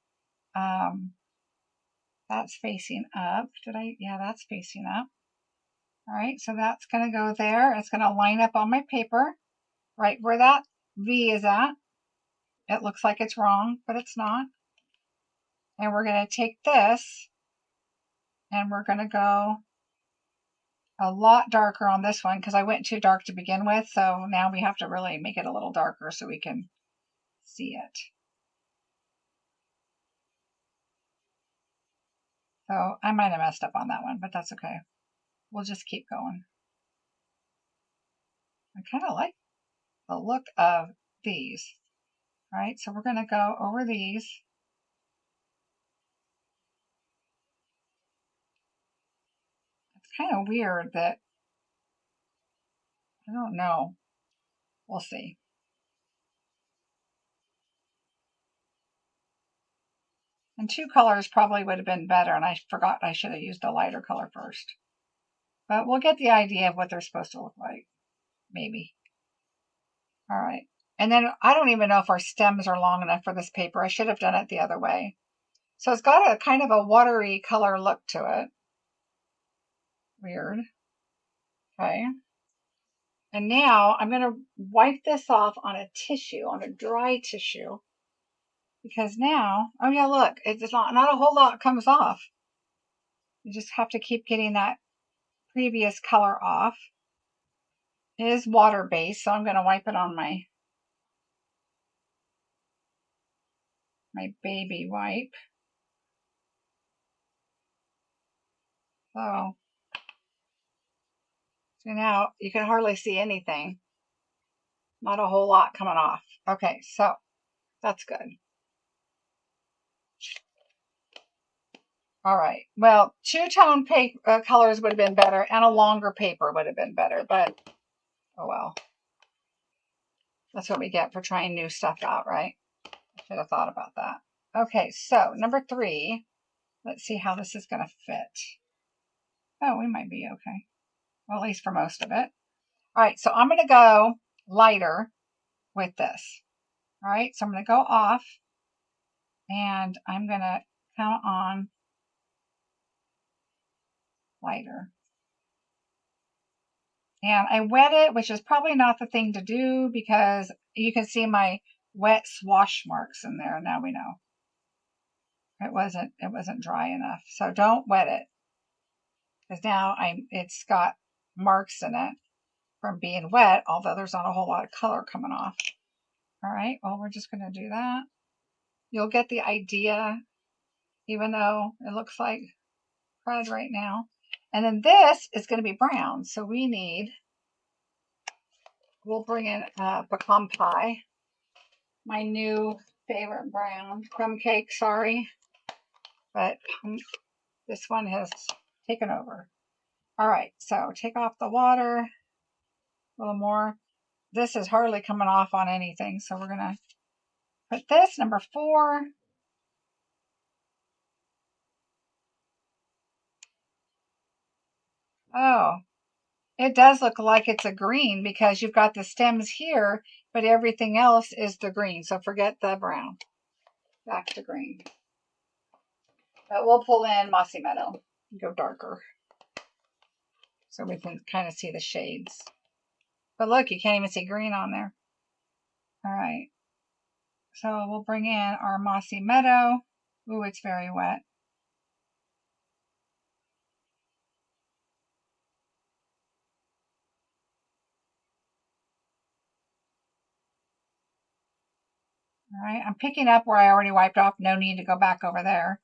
that's facing up. Yeah, that's facing up. All right, so that's going to go there. It's going to line up on my paper right where that V is at. It looks like it's wrong, but it's not. And we're going to take this and we're going to go a lot darker on this one because I went too dark to begin with. So now we have to really make it a little darker so we can see it. So I might have messed up on that one, but that's okay. We'll just keep going. I kind of like the look of these. All right, so we're going to go over these. It's kind of weird that, I don't know. We'll see. And 2 colors probably would have been better, and I forgot I should have used a lighter color first. But we'll get the idea of what they're supposed to look like, maybe. All right. And then I don't even know if our stems are long enough for this paper. I should have done it the other way. So it's got a kind of a watery color look to it. Weird. Okay. And now I'm going to wipe this off on a tissue, on a dry tissue. Because now, oh yeah, look, it's not a whole lot comes off. You just have to keep getting that previous color off. It is water-based, so I'm going to wipe it on my baby wipe. So now you can hardly see anything. Not a whole lot coming off. Okay, so that's good. All right. Well, two-tone colors would have been better, and a longer paper would have been better, but oh well. That's what we get for trying new stuff out, right? I should have thought about that. Okay, so number 3. Let's see how this is going to fit. Oh, we might be okay. Well, at least for most of it. All right, so I'm going to go lighter with this. All right, so I'm going to go off, and I'm going to count on lighter. And I wet it, which is probably not the thing to do because you can see my wet swash marks in there. Now we know it wasn't dry enough. So don't wet it, because now it's got marks in it from being wet, although there's not a whole lot of color coming off. All right, well, we're just going to do that. You'll get the idea, even though it looks like crud right now. And then this is going to be brown, so we'll bring in pecan pie, my new favorite brown. Crumb cake, sorry, but this one has taken over. All right, so take off the water a little more. This is hardly coming off on anything, so we're going to put this, number 4. Oh, it does look like it's a green because you've got the stems here, but everything else is the green. So forget the brown. Back to green. But we'll pull in Mossy Meadow and go darker so we can kind of see the shades. But look, you can't even see green on there. All right. So we'll bring in our Mossy Meadow. Ooh, it's very wet. All right, I'm picking up where I already wiped off. No need to go back over there.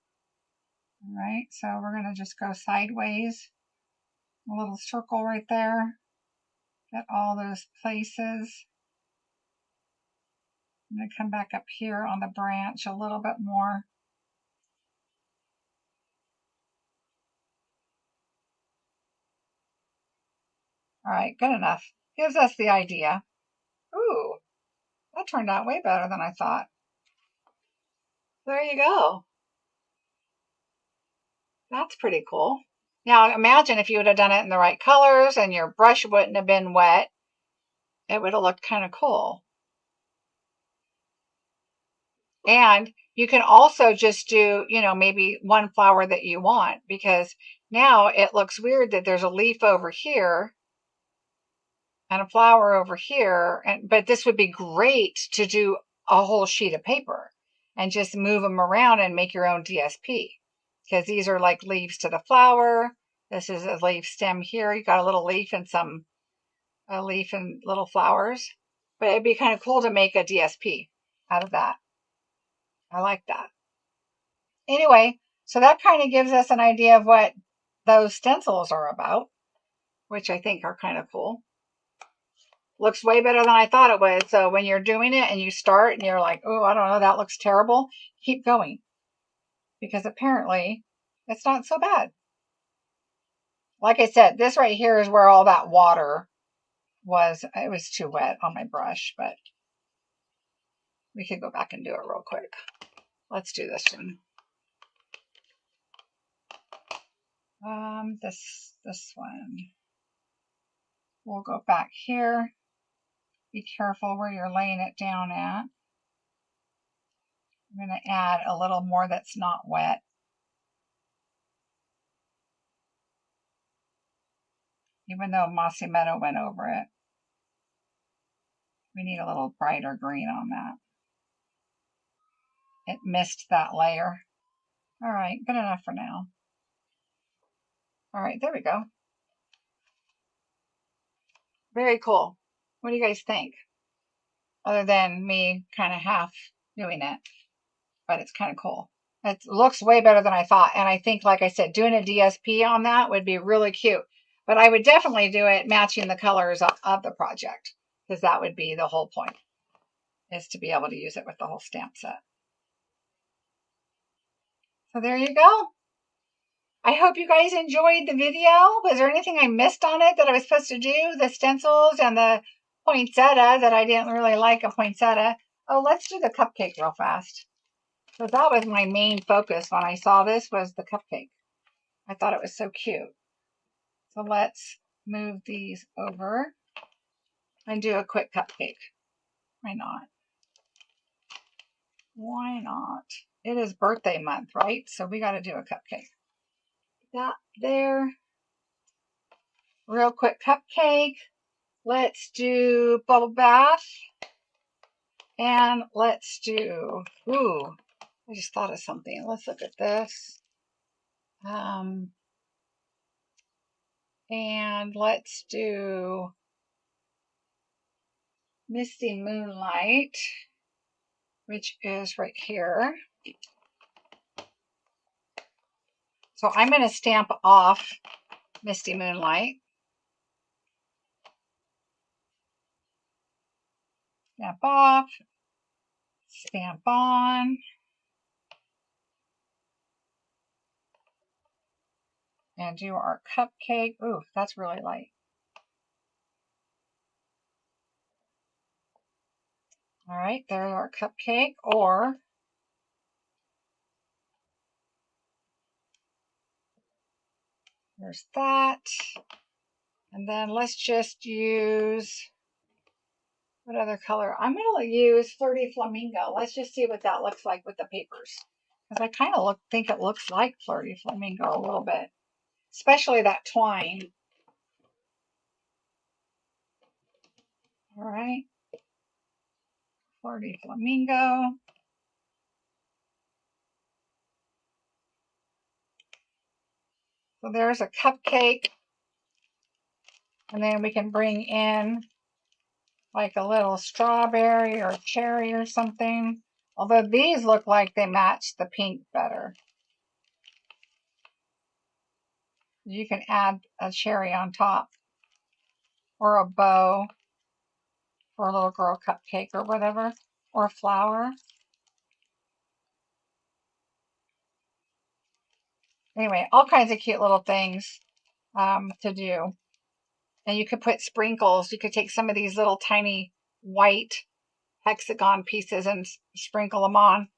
All right, so we're going to just go sideways. A little circle right there. Get all those places. I'm going to come back up here on the branch a little bit more. All right, good enough. Gives us the idea. Ooh, that turned out way better than I thought. There you go. That's pretty cool. Now imagine if you would have done it in the right colors and your brush wouldn't have been wet. It would have looked kind of cool. And you can also just do, maybe one flower that you want, because now it looks weird that there's a leaf over here and a flower over here. But this would be great to do a whole sheet of paper and just move them around and make your own DSP, because these are like leaves to the flower. This is a leaf stem here. You got a little leaf and a leaf and little flowers. But it'd be kind of cool to make a DSP out of that. I like that. Anyway, so that kind of gives us an idea of what those stencils are about, which I think are kind of cool. Looks way better than I thought it would. So when you're doing it and you start and you're like, oh, I don't know, that looks terrible, keep going. Because apparently it's not so bad. Like I said, this right here is where all that water was. It was too wet on my brush, but we could go back and do it real quick. Let's do this one. This one. We'll go back here. Be careful where you're laying it down at. I'm going to add a little more that's not wet. even though Mossy Meadow went over it. We need a little brighter green on that. It missed that layer. All right, good enough for now. All right, there we go. Very cool. What do you guys think? Other than me kind of half doing it, but it's kind of cool. It looks way better than I thought. And I think, like I said, doing a DSP on that would be really cute. But I would definitely do it matching the colors of the project, because that would be the whole point, is to be able to use it with the whole stamp set. So there you go. I hope you guys enjoyed the video. Was there anything I missed on it that I was supposed to do? The stencils and the poinsettia that I didn't really like a poinsettia. Oh, let's do the cupcake real fast. So that was my main focus when I saw this, was the cupcake. I thought it was so cute. So let's move these over and do a quick cupcake. Why not? Why not? It is birthday month, right? So we got to do a cupcake. That there. Real quick cupcake. Let's do bubble bath. And let's do, ooh, I just thought of something. Let's look at this. And let's do Misty Moonlight, which is right here. So I'm going to stamp off Misty Moonlight. Stamp off. Stamp on. And do our cupcake. Ooh, that's really light. All right, there's our cupcake, or there's that. And then let's just use, what other color? I'm going to use Flirty Flamingo. Let's just see what that looks like with the papers. Because I kind of think it looks like Flirty Flamingo a little bit. Especially that twine. All right. Flirty Flamingo. So there's a cupcake. And then we can bring in like a little strawberry or cherry or something. Although these look like they match the pink better. You can add a cherry on top. Or a bow for a little girl cupcake or whatever. Or a flower. Anyway, all kinds of cute little things to do. And you could put sprinkles. You could take some of these little tiny white hexagon pieces and sprinkle them on.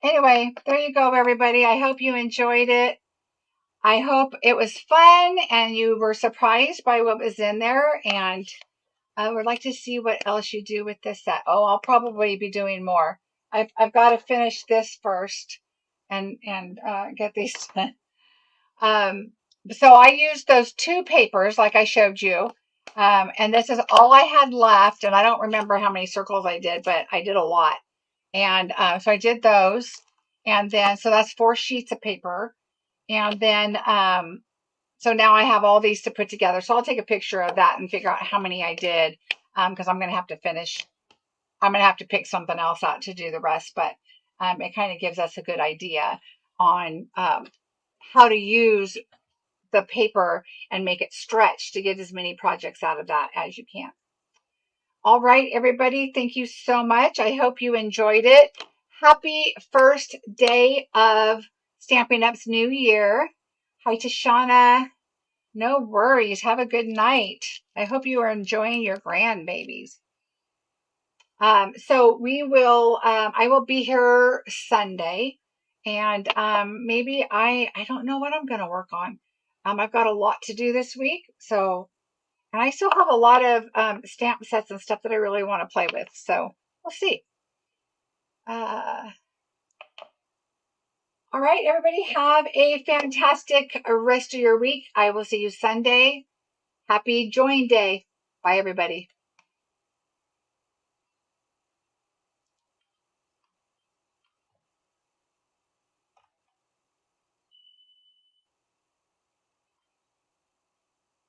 Anyway, there you go, everybody. I hope you enjoyed it. I hope it was fun and you were surprised by what was in there. And I would like to see what else you do with this set. Oh, I'll probably be doing more. I've got to finish this first and get these done. So I used those two papers like I showed you. And this is all I had left. And I don't remember how many circles I did, but I did a lot. And so I did those. And then, so that's 4 sheets of paper. And then, so now I have all these to put together. So I'll take a picture of that and figure out how many I did. Because I'm going to have to finish. I'm going to have to pick something else out to do the rest. But it kind of gives us a good idea on how to use the paper and make it stretch to get as many projects out of that as you can. All right, everybody, thank you so much. I hope you enjoyed it. Happy first day of Stampin' Up's new year. Hi to Shauna. No worries. Have a good night. I hope you are enjoying your grandbabies. So we will, I will be here Sunday, and maybe I don't know what I'm going to work on. I've got a lot to do this week, so, and I still have a lot of stamp sets and stuff that I really want to play with, so we'll see. All All right, everybody, have a fantastic rest of your week. I will see you Sunday. Happy Join Day. Bye, everybody.